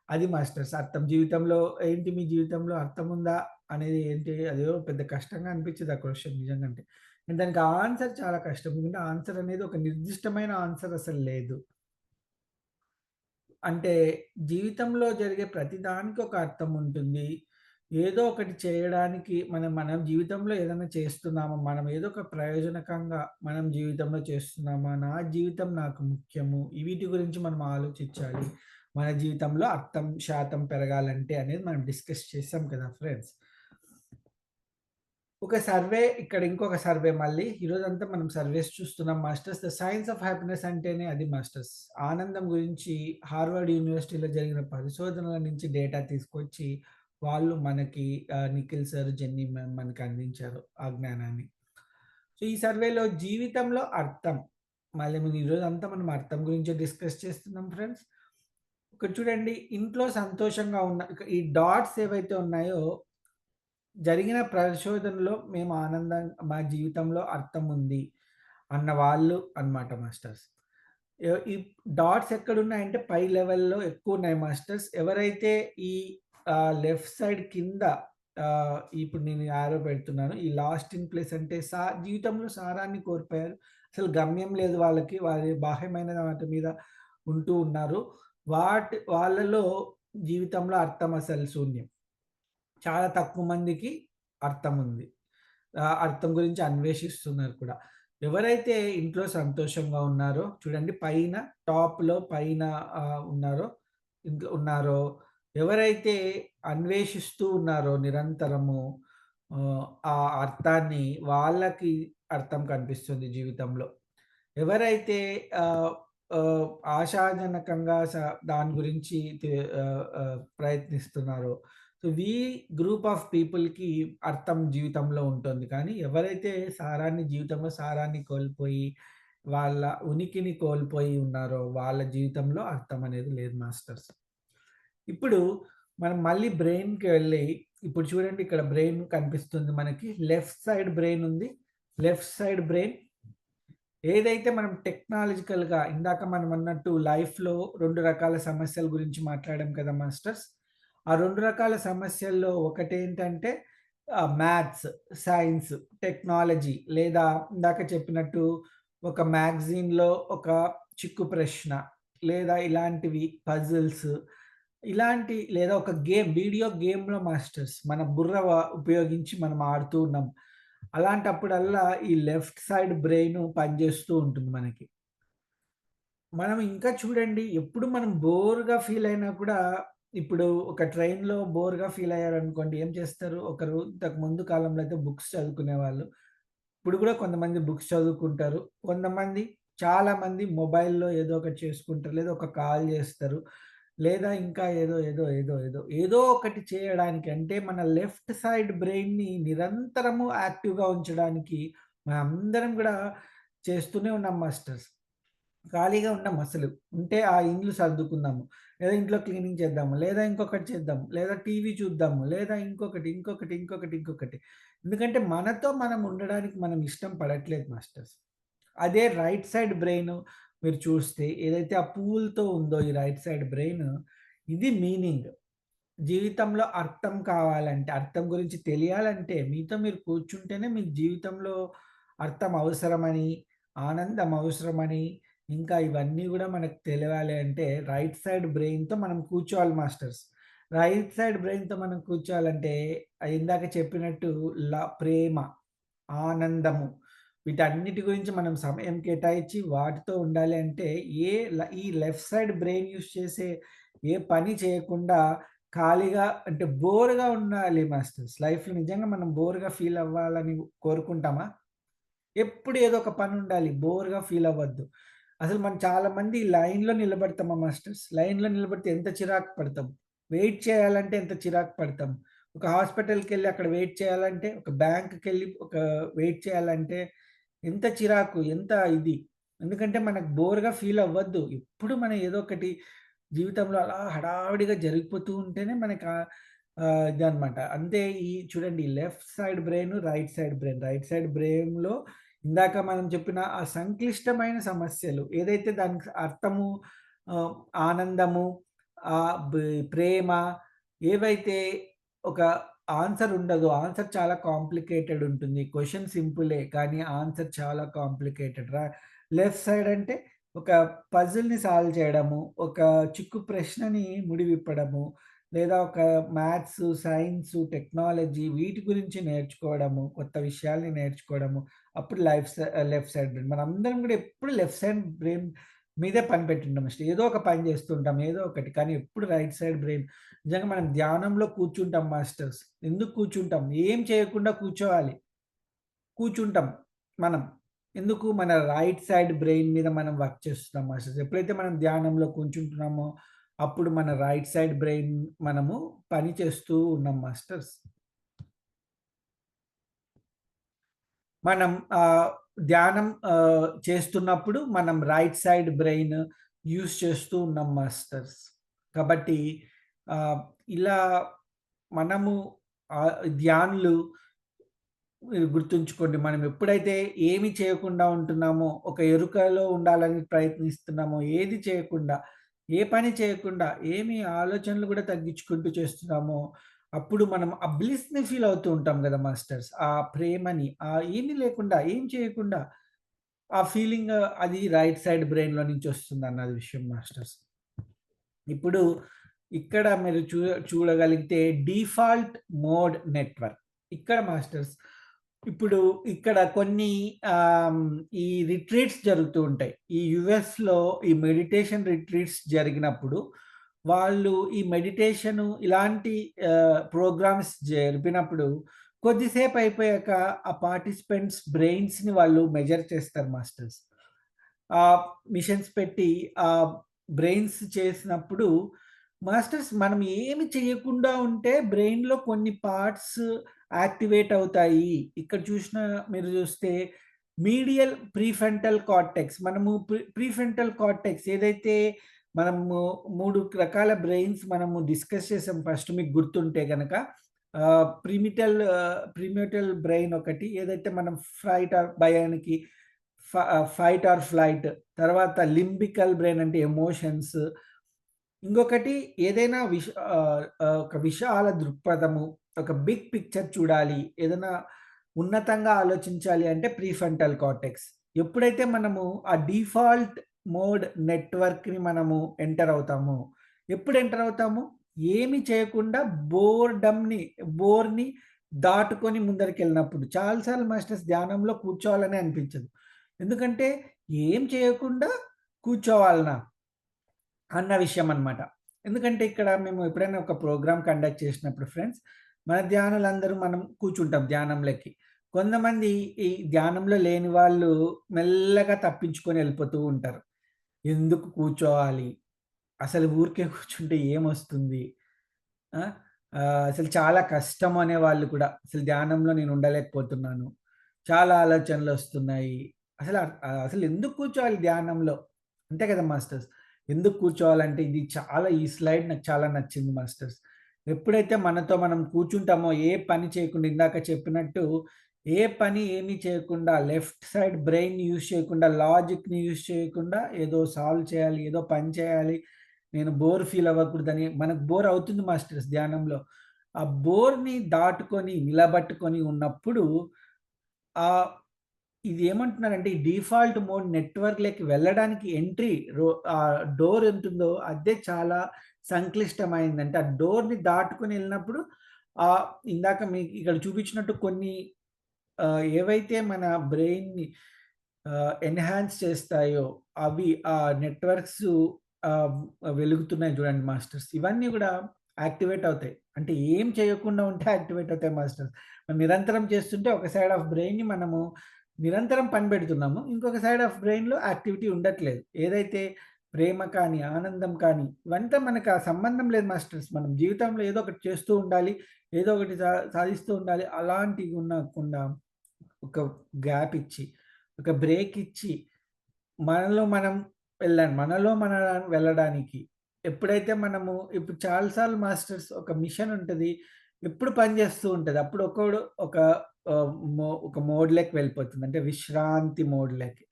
అది మాస్టర్స్ అర్థం. జీవితంలో ఏంటి మీ జీవితంలో అర్థముందా అనేది ఏంటి అదేదో పెద్ద కష్టంగా అనిపించదు ఆ క్వెషన్ నిజంగంటే. దానికి ఆన్సర్ చాలా కష్టం. ఎందుకంటే ఆన్సర్ అనేది ఒక నిర్దిష్టమైన ఆన్సర్ అసలు లేదు. అంటే జీవితంలో జరిగే ప్రతి దానికి ఒక అర్థం ఉంటుంది. ఏదో ఒకటి చేయడానికి మనం జీవితంలో ఏదైనా చేస్తున్నామా, మనం ఏదో ఒక ప్రయోజనకంగా మనం జీవితంలో చేస్తున్నామా, నా జీవితం నాకు ముఖ్యము. వీటి గురించి మనం ఆలోచించాలి. మన జీవితంలో అర్థం శాతం పెరగాలంటే అనేది మనం డిస్కస్ చేసాం కదా ఫ్రెండ్స్. ఒక సర్వే ఇక్కడ ఇంకొక సర్వే మళ్ళీ. ఈరోజంతా మనం సర్వేస్ చూస్తున్నాం masters. The science of happiness అంటేనే అది మాస్టర్స్. ఆనందం గురించి హార్వర్డ్ యూనివర్సిటీలో జరిగిన పరిశోధనల నుంచి డేటా తీసుకొచ్చి వాళ్ళు మనకి నిఖిల్ సార్, జెన్నీ మ్యామ్ మనకి అందించారు ఆ జ్ఞానాన్ని. సో, ఈ సర్వేలో జీవితంలో అర్థం. మళ్ళీ మనం ఈరోజంతా మనం అర్థం గురించే డిస్కస్ చేస్తున్నాం ఫ్రెండ్స్. ఇక్కడ చూడండి ఇంట్లో సంతోషంగా ఉన్న ఈ డాట్స్ ఏవైతే ఉన్నాయో జరిగిన పరిశోధనలో మేము మా జీవితంలో అర్థం ఉంది అన్న వాళ్ళు అన్నమాట మాస్టర్స్. ఈ డాట్స్ ఎక్కడున్నాయంటే పై లెవెల్‌లో ఎక్కువున్నాయి మాస్టర్స్. ఎవరైతే ఈ లెఫ్ట్ సైడ్ కింద ఇప్పుడు నేను యారో పెడుతున్నాను. ఈ లాస్ట్ ఇన్ ప్లేస్ అంటే జీవితంలో సారాన్ని కోల్పోయారు. అసలు గమ్యం లేదు వాళ్ళకి. వారి బాహ్యమైన వాటి మీద ఉంటూ ఉన్నారు. వాళ్ళలో జీవితంలో అర్థం అసలు శూన్యం. చాలా తక్కువ మందికి అర్థముంది. అర్థం గురించి అన్వేషిస్తున్నారు కూడా. ఎవరైతే ఇంట్లో సంతోషంగా ఉన్నారో చూడండి పైన టాప్‌లో పైన ఉన్నారో ఇంట్లో ఉన్నారో, ఎవరైతే అన్వేషిస్తూ ఉన్నారో నిరంతరము ఆ అర్థాన్ని వాళ్ళకి అర్థం కనిపిస్తుంది జీవితంలో. ఎవరైతే ఆహ్, ఆహ్, ఆశాజనకంగా దాని గురించి ప్రయత్నిస్తున్నారో, సో, గ్రూప్ ఆఫ్ పీపుల్‌కి అర్థం జీవితంలో ఉంటుంది. కానీ ఎవరైతే జీవితంలో సారాన్ని కోల్పోయి, వాళ్ళ ఉనికిని కోల్పోయి ఉన్నారో, వాళ్ళ జీవితంలో అర్థం అనేది లేదు మాస్టర్స్. ఇప్పుడు మనం మళ్ళీ బ్రెయిన్‌కి వెళ్ళి, ఇప్పుడు చూడండి ఇక్కడ బ్రెయిన్ కనిపిస్తుంది మనకి. లెఫ్ట్ సైడ్ బ్రెయిన్ ఉంది. లెఫ్ట్ సైడ్ బ్రెయిన్ ఏదైతే మనం టెక్నాలజికల్‌గా ఇందాక మనం అన్నట్టు లైఫ్‌లో 2 రకాల సమస్యల గురించి మాట్లాడాం కదా మాస్టర్స్. ఆ 2 రకాల సమస్యల్లో ఒకటేంటంటే మ్యాథ్స్, సైన్స్, టెక్నాలజీ లేదా ఇందాక చెప్పినట్టు ఒక మ్యాగజైన్‌లో ఒక చిక్కు ప్రశ్న లేదా ఇలాంటివి పజిల్స్ లేదా ఒక వీడియో గేమ్‌లో మాస్టర్స్ మన బుర్ర ఉపయోగించి మనం ఆడుతూ ఉన్నాం. అలాంటప్పుడల్లా ఈ లెఫ్ట్ సైడ్ బ్రెయిన్ పనిచేస్తూ ఉంటుంది మనకి. మనం ఇంకా చూడండి ఎప్పుడు మనం బోర్‌గా ఫీల్ అయినా కూడా ఇప్పుడు ఒక ట్రైన్‌లో బోర్‌గా ఫీల్ అయ్యారనుకోండి ఏం చేస్తారు? ఒకరు ఇంతకు ముందు కాలంలో అయితే బుక్స్ చదువుకునేవాళ్ళు. ఇప్పుడు కూడా కొంతమంది బుక్స్ చదువుకుంటారు. కొంతమంది చాలామంది మొబైల్‌లో ఏదో ఒకటి చేసుకుంటారు. లేదా ఒక కాల్ చేస్తారు. లేదా ఇంకా ఏదో ఒకటి చేయడానికి అంటే మన లెఫ్ట్ సైడ్ బ్రెయిన్‌ని నిరంతరము యాక్టివ్‌గా ఉంచడానికి మనందరం గూడా చేస్తూనే ఉన్నాం మాస్టర్స్. ఖాళీగా ఉండం అసలు. ఉంటే ఆ ఇల్లు సర్దుకుందాము. లేదా ఇంట్లో క్లీనింగ్ చేద్దాము. లేదా ఇంకొకటి చేద్దాము. లేదా టీవీ చూద్దాము. లేదా ఇంకొకటి. ఎందుకంటే మనతో మనం ఉండడానికి మనం ఇష్టం పడట్లేదు మాస్టర్స్. అదే రైట్ సైడ్ బ్రెయిన్ మీరు చూస్తే ఏదైతే ఆ పూల్‌తో ఉందో ఈ రైట్ సైడ్ బ్రెయిన్ ఇది మీనింగ్. జీవితంలో అర్థం కావాలంటే, అర్థం గురించి తెలియాలంటే, మీతో మీరు కూర్చుంటేనే మీకు జీవితంలో అర్థం అవసరమని, ఆనందం అవసరమని, ఇంకా ఇవన్నీ గూడా మనకు తెలవాలి అంటే రైట్ సైడ్ బ్రెయిన్‌తో మనం కూర్చోవాలి మాస్టర్స్. రైట్ సైడ్ బ్రెయిన్‌తో మనం కూర్చోవాలంటే ఇందాక చెప్పినట్టు ప్రేమ, ఆనందము వీటన్నిటి గురించి మనం సమయం కేటాయించి వాటితో ఉండాలి అంటే ఈ లెఫ్ట్ సైడ్ బ్రెయిన్ యూజ్ చేసే ఏ పని చేయకుండా ఖాళీగా అంటే బోర్‌గా ఉండాలి మాస్టర్స్. లైఫ్‌లో నిజంగా మనం బోర్‌గా ఫీల్ అవ్వాలని కోరుకుంటామా? ఎప్పుడు ఏదో ఒక పని ఉండాలి. బోర్‌గా ఫీల్ అవ్వద్దు. అసలు మనం చాలామంది లైన్‌లో నిలబడతామా మాస్టర్స్. లైన్‌లో నిలబడితే ఎంత చిరాకు పడతాం. వెయిట్ చేయాలంటే ఎంత చిరాకు పడతాం. ఒక హాస్పిటల్‌కెళ్ళి అక్కడ వెయిట్ చేయాలంటే, ఒక బ్యాంక్‌కెళ్ళి వెయిట్ చేయాలంటే ఎంత చిరాకు, ఎంత ఇది. ఎందుకంటే మనకు బోర్‌గా ఫీల్ అవ్వద్దు. ఎప్పుడు మనం ఏదో ఒకటి జీవితంలో అలా హడావిడిగా జరిగిపోతూ ఉంటేనే మనకు ఇదనమాట. అంతే చూడండి left side brain, right side brain. Right side బ్రెయిన్‌లో ఇందాక మనం చెప్పిన ఆ సంక్లిష్టమైన సమస్యలు ఏదైతే దానికి అర్థము, ఆహ్, ఆనందము, ప్రేమ ఏవైతే ఒక ఆన్సర్ ఉండదో, ఆన్సర్ చాలా కాంప్లికేటెడ్ ఉంటుంది. క్వెషన్ సింపులే కానీ ఆన్సర్ చాలా కాంప్లికేటెడ్. లెఫ్ట్ సైడ్ అంటే ఒక పజిల్‌ని సాల్వ్ చేయడము, ఒక చిక్కు ప్రశ్నని ముడివిప్పడము, లేదా ఒక మ్యాథ్స్, సైన్స్, టెక్నాలజీ వీటి గురించి నేర్చుకోవడము, కొత్త విషయాల్ని నేర్చుకోవడము. అప్పుడు లెఫ్ట్ సైడ్ బ్రెయిన్. మనందరం గూడా ఎప్పుడు లెఫ్ట్ సైడ్ బ్రెయిన్ మీదే పని పెట్టుంటాం. ఏదో ఒక పని చేస్తుంటాం. ఏదో ఒకటి. కానీ ఎప్పుడు రైట్ సైడ్ బ్రెయిన్. నిజంగా మనం ధ్యానంలో కూర్చుంటాం మాస్టర్స్. ఎందుకు కూర్చుంటాం? ఏం చేయకుండా కూర్చోవాలి. కూర్చుంటాం మనం. ఎందుకు? మన రైట్ సైడ్ బ్రెయిన్ మీద మనం వర్క్ చేస్తున్నాం మాస్టర్స్. ఎప్పుడైతే మనం ధ్యానంలో కూర్చుంటున్నామో, అప్పుడు మన రైట్ సైడ్ బ్రెయిన్ మనము పని చేస్తూ ఉన్నాం మాస్టర్స్. మనం ధ్యానం చేస్తున్నప్పుడు మనం రైట్ సైడ్ బ్రెయిన్ యూజ్ చేస్తూ ఉన్నాం మాస్టర్స్. కాబట్టి ఆహ్, ఇలా మనము ధ్యానులు మీరు గుర్తుంచుకోండి. మనం ఎప్పుడైతే ఏమి చేయకుండా ఉంటున్నామో, ఒక ఎరుకలో ఉండాలని ప్రయత్నిస్తున్నామో, ఏది చేయకుండా, ఏ పని చేయకుండా, ఏమి ఆలోచనలు కూడా తగ్గించుకుంటూ చేస్తున్నామో, అప్పుడు మనం ఆ బ్లిస్‌ని ఫీల్ అవుతూ ఉంటాం గదా మాస్టర్స్. ఆ ప్రేమని, ఏమీ లేకుండా, ఏం చేయకుండా, ఆ ఫీలింగ్ అది రైట్ సైడ్ బ్రెయిన్‌లో నుంచి వస్తుందన్నది విషయం మాస్టర్స్. ఇప్పుడు ఇక్కడ మీరు చూడగలిగితే డిఫాల్ట్ మోడ్ నెట్వర్క్. ఇక్కడ మాస్టర్స్ ఇప్పుడు ఇక్కడ కొన్ని ఆహ్, ఈ రిట్రీట్స్ జరుగుతూ ఉంటాయి. ఈ యూఎస్‌లో ఈ మెడిటేషన్ రిట్రీట్స్ జరిగినప్పుడు వాళ్ళు ఈ మెడిటేషను ఇలాంటి ప్రోగ్రామ్స్ జరిపినప్పుడు కొద్దిసేపు అయిపోయాక ఆ పార్టిసిపెంట్స్ బ్రెయిన్స్‌ని వాళ్ళు మెజర్ చేస్తారు మాస్టర్స్. ఆహ్, మిషన్స్ పెట్టి బ్రెయిన్స్ చేసినప్పుడు మాస్టర్స్ మనం ఏమి చేయకుండా ఉంటే బ్రెయిన్‌లో కొన్ని పార్ట్స్ యాక్టివేట్ అవుతాయి. ఇక్కడ మీరు చూస్తే మీడియల్ ప్రీఫ్రంటల్ కార్టెక్స్ మనము ప్రీఫ్రంటల్ కార్టెక్స్ ఏదైతే మనము 3 రకాల బ్రెయిన్స్ మనము డిస్కస్ చేసాం ఫస్ట్ మీకు గుర్తుంటే గనక. ప్రిమిటల్ బ్రెయిన్ ఒకటి ఏదైతే మనం భయానికి ఫైట్ ఆర్ ఫ్లైట్. తర్వాత లింబికల్ బ్రెయిన్ అంటే ఎమోషన్స్. ఇంకొకటి ఏదైనా ఒక విశాల దృక్పథము, ఒక బిగ్ పిక్చర్ చూడాలి. ఏదైనా ఉన్నతంగా ఆలోచించాలి అంటే ప్రీఫ్రంటల్ కార్టెక్స్. ఎప్పుడైతే మనము ఆ డిఫాల్ట్ మోడ్ నెట్వర్క్‌ని మనము ఎంటర్ అవుతామో, ఎప్పుడు ఎంటర్ అవుతాము? ఏమి చేయకుండా బోర్‌ని దాటుకొని ముందరికెళ్ళినప్పుడు. చాలా సార్లు మాస్టర్స్ ధ్యానంలో కూర్చోవాలనే అనిపించదు. ఎందుకంటే ఏం చేయకుండా కూర్చోవాలనా? అన్న విషయం అన్నమాట. ఎందుకంటే ఇక్కడ మేము ఎప్పుడైనా ఒక ప్రోగ్రామ్ కండక్ట్ చేసినప్పుడు ఫ్రెండ్స్, మన ధ్యానులందరూ మనం కూర్చుంటాం ధ్యానంలోకి. కొంతమంది ఈ ధ్యానంలో లేని వాళ్ళు మెల్లగా తప్పించుకొని ఎళ్ళిపోతూ ఉంటారు. ఎందుకు కూర్చోవాలి? అసలు ఊరికే కూర్చుంటే ఏమొస్తుంది? ఆ! అసలు చాలా కష్టం అనేవాళ్ళు కూడా. అసలు ధ్యానంలో నేను ఉండలేకపోతున్నాను. చాలా ఆలోచనలొస్తున్నాయి. అసలెందుకు కూర్చోవాలి ధ్యానంలో? అంతే కదా మాస్టర్స్. ఎందుకు కూర్చోవాలంటే ఈ స్లైడ్ నాకు చాలా నచ్చింది మాస్టర్స్. ఎప్పుడైతే మనతో మనం కూర్చుంటామో ఏ పని చేయకుండా ఇందాక చెప్పినట్టు ఏ పని ఏమి చేయకుండా లెఫ్ట్ సైడ్ బ్రెయిన్ యూజ్ చేయకుండా, లాజిక్‌ని యూజ్ చేయకుండా ఏదో సాల్వ్ చేయాలి, ఏదో పని చేయాలి నేను బోర్ ఫీల్ అవ్వకూడదని మనకు బోర్ అవుతుంది మాస్టర్స్ ధ్యానంలో. ఆ బోర్‌ని దాటుకొని నిలబట్టుకొని ఉన్నప్పుడు ఆహ్, ఇది ఏమంటున్నారంటే ఈ డిఫాల్ట్ మోడ్ నెట్వర్క్‌లోకి వెళ్ళడానికి డోర్ ఉంటుందో అదే చాలా సంక్లిష్టమైంది. అంటే ఆ డోర్‌ని దాటుకొని ఎళ్ళినప్పుడు ఇందాక మీకు ఇక్కడ చూపించినట్టు కొన్ని ఏవైతే మన బ్రెయిన్‌ని ఎన్హాన్స్ చేస్తాయో అవి ఆ నెట్వర్క్స్ ఆహ్, వెలుగుతున్నాయి చూడండి మాస్టర్స్. ఇవన్నీ గూడా యాక్టివేట్ అవుతాయి. అంటే ఏం చేయకుండా ఉంటే యాక్టివేట్ అవుతాయి మాస్టర్స్. మనం నిరంతరం చేస్తుంటే ఒక సైడ్ ఆఫ్ బ్రెయిన్‌ని మనము నిరంతరం పని పెడుతున్నాము. ఇంకొక సైడ్ ఆఫ్ బ్రెయిన్‌లో యాక్టివిటీ ఉండట్లేదు. ఏదైతే ప్రేమ కానీ, ఆనందం కానీ ఇవంతా మనకు ఆ సంబంధం లేదు మాస్టర్స్. మనం జీవితంలో ఏదో ఒకటి చేస్తూ ఉండాలి. ఏదో ఒకటి సాధిస్తూ ఉండాలి. అలాంటివి ఉండకుండా ఒక గ్యాప్ ఇచ్చి, ఒక బ్రేక్ ఇచ్చి, మనలో మనం మనలో మనం వెళ్ళడానికి ఎప్పుడైతే మనము ఇప్పుడు చాలా సార్లు మాస్టర్స్ ఒక మిషన్ ఉంటది. ఎప్పుడు పని చేస్తూ ఉంటది. అప్పుడు ఒక్కోడు ఒక ఒక మోడ్‌లోకి వెళ్ళిపోతుంది. అంటే విశ్రాంతి మోడ్‌లోకి.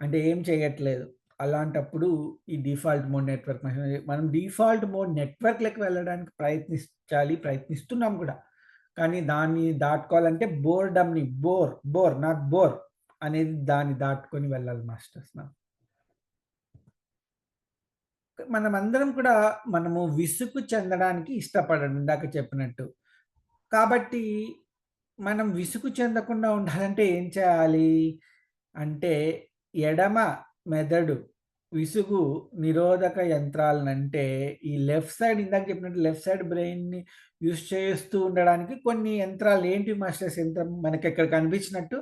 అంటే ఏం చేయట్లేదు. అలాంటప్పుడు ఈ డిఫాల్ట్ మోడ్ నెట్వర్క్ మనం డిఫాల్ట్ మోడ్ నెట్వర్క్‌లోకి వెళ్ళడానికి ప్రయత్నిస్తున్నాం కూడా. కానీ దాన్ని దాటుకోవాలంటే నాట్ బోర్ అనేది దాన్ని దాటుకొని వెళ్ళాలి మాస్టర్స్. మనమందరం కూడా విసుగు చెందడానికి ఇష్టపడము ఇందాక చెప్పినట్టు. కాబట్టి మనం విసుగు చెందకుండా ఉండాలంటే ఏం చేయాలి? అంటే ఎడమ మెదడు విసుగు నిరోధక యంత్రాలనంటే ఈ లెఫ్ట్ సైడ్ ఇందాక చెప్పినట్టు లెఫ్ట్ సైడ్ బ్రెయిన్‌ని యూజ్ చేస్తూ ఉండడానికి కొన్ని యంత్రాలు ఏంటి మాస్టర్స్ యంత్రం మనకిక్కడ కనిపించినట్టు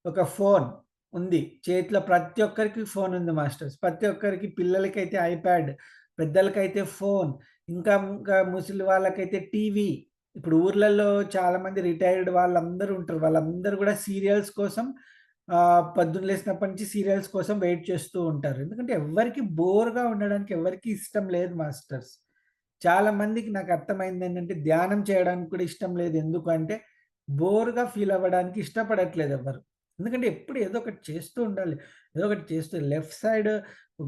ఒక ఫోన్ ఉంది. చేతిలో ప్రతి ఒక్కరికి ఫోన్ ఉంది మాస్టర్స్. ప్రతి ఒక్కరికి పిల్లలకైతే ఐప్యాడ్, పెద్దలకైతే ఫోన్, ఇంకా ముసలి వాళ్ళకైతే టీవీ. ఇప్పుడు ఊర్లలో చాలామంది రిటైర్డ్ వాళ్ళందరూ ఉంటారు. వాళ్ళందరూ గూడా సీరియల్స్ కోసం పొద్దున్న లేసినప్పటి నుంచి సీరియల్స్ కోసం వెయిట్ చేస్తూ ఉంటారు. ఎందుకంటే ఎవ్వరికీ బోర్‌గా ఉండడానికి ఎవ్వరికీ ఇష్టం లేదు మాస్టర్స్. చాలా మందికి నాకు అర్థమైందేంటంటే ధ్యానం చేయడానికి కూడా ఇష్టం లేదు. ఎందుకంటే బోర్‌గా ఫీల్ అవ్వడానికి ఇష్టపడట్లేదు ఎవ్వరు. ఎందుకంటే ఎప్పుడు ఏదో ఒకటి చేస్తూ ఉండాలి. ఏదో ఒకటి చేస్తూ లెఫ్ట్ సైడ్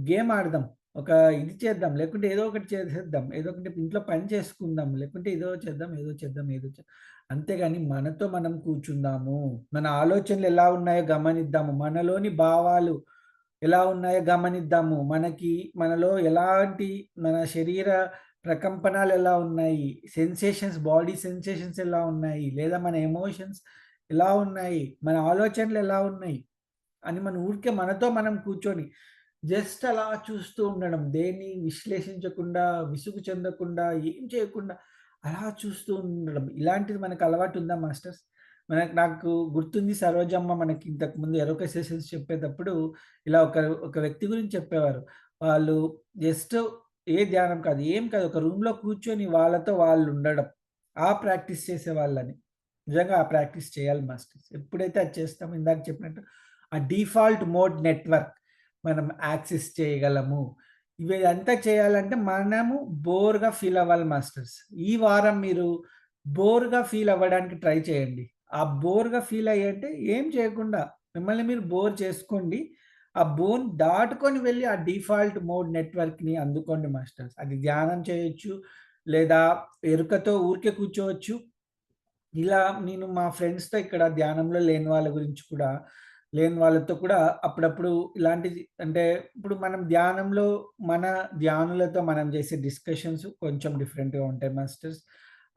గేమ్ ఆడదాం. ఒక ఇది చేద్దాం. లేకుంటే ఏదో ఒకటి చేసేద్దాం. ఏదో ఒకటి ఇంట్లో పని చేసుకుందాం. లేకుంటే ఏదో చేద్దాం, ఏదో చేద్దాం, ఏదో చేద్దాం. అంతేగాని మనతో మనం కూర్చుందాము. మన ఆలోచనలు ఎలా ఉన్నాయో గమనిద్దాము. మనలోని భావాలు ఎలా ఉన్నాయో గమనిద్దాము. మనలో ఎలాంటి మన శరీర ప్రకంపనాలు ఎలా ఉన్నాయి? బాడీ సెన్సేషన్స్ ఎలా ఉన్నాయి? లేదా మన ఎమోషన్స్ ఎలా ఉన్నాయి? మన ఆలోచనలు ఎలా ఉన్నాయి? అని మనం ఊరికే మనతో మనం కూర్చొని జస్ట్ అలా చూస్తూ ఉండడం. దేన్ని విశ్లేషించకుండా, విసుగు చెందకుండా, ఏం చేయకుండా అలా చూస్తూ ఉండడం. ఇలాంటిది మనకు అలవాటు ఉందా మాస్టర్స్? నాకు గుర్తుంది సరోజమ్మ మనకి ఇంతకుముందు ఎరోక సెషన్స్ చెప్పేటప్పుడు ఇలా ఒక వ్యక్తి గురించి చెప్పేవారు. వాళ్ళు జస్ట్ ధ్యానం కాదు, ఏం కాదు. ఒక రూమ్‌లో కూర్చొని వాళ్ళతో వాళ్ళు ఉండడం. ప్రాక్టీస్ చేసేవాళ్ళని. నిజంగా ఆ ప్రాక్టీస్ చేయాలి మాస్టర్స్. ఎప్పుడైతే అది చేస్తామో ఇందాక చెప్పినట్టు ఆ డిఫాల్ట్ మోడ్ నెట్వర్క్ మనం యాక్సెస్ చేయగలము. ఇదంతా చేయాలంటే మనము బోర్‌గా ఫీల్ అవ్వాలి మాస్టర్స్. ఈ వారం మీరు బోర్‌గా ఫీల్ అవ్వడానికి ట్రై చేయండి. ఆ బోర్‌గా ఫీల్ అయ్యంటే ఏం చేయకుండా మిమ్మల్ని మీరు బోర్ చేసుకోండి. ఆ బోర్‌ని దాటుకొని వెళ్లి ఆ డిఫాల్ట్ మోడ్ నెట్వర్క్‌ని అందుకోండి మాస్టర్స్. అది ధ్యానం చేయొచ్చు. లేదా ఎరుకతో ఊరికే కూర్చోవచ్చు. ఇలా నేను మా ఫ్రెండ్స్‌తో ఇక్కడ ధ్యానంలో లేని వాళ్ళతో కూడా అప్పుడప్పుడు ఇలాంటిది అంటే ఇప్పుడు మనం ధ్యానంలో మన ధ్యానులతో మనం చేసే డిస్కషన్స్ కొంచెం డిఫరెంట్‌గా ఉంటాయి మాస్టర్స్.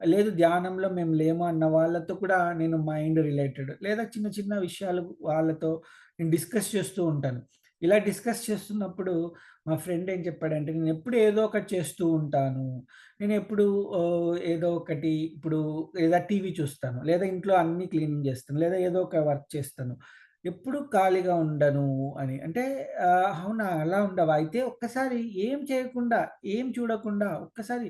లేదు ధ్యానంలో మేము లేము అన్న వాళ్ళతో కూడా నేను మైండ్ రిలేటెడ్ లేదా చిన్న చిన్న విషయాలు వాళ్ళతో నేను డిస్కస్ చేస్తూ ఉంటాను. ఇలా డిస్కస్ చేస్తున్నప్పుడు మా ఫ్రెండ్ ఏం చెప్పాడంటే, "నేనెప్పుడు ఏదో ఒకటి చేస్తూ ఉంటాను. నేనెప్పుడు ఏదో ఒకటి ఇప్పుడు లేదా టీవీ చూస్తాను. లేదా ఇంట్లో అన్నీ క్లీనింగ్ జేస్తాను. లేదా ఏదో ఒక వర్క్ చేస్తాను. ఎప్పుడు ఖాళీగా ఉండను" అని. అంటే అవునా! అలా ఉండవా? అయితే ఒక్కసారి ఏం చేయకుండా, ఏం చూడకుండా ఒక్కసారి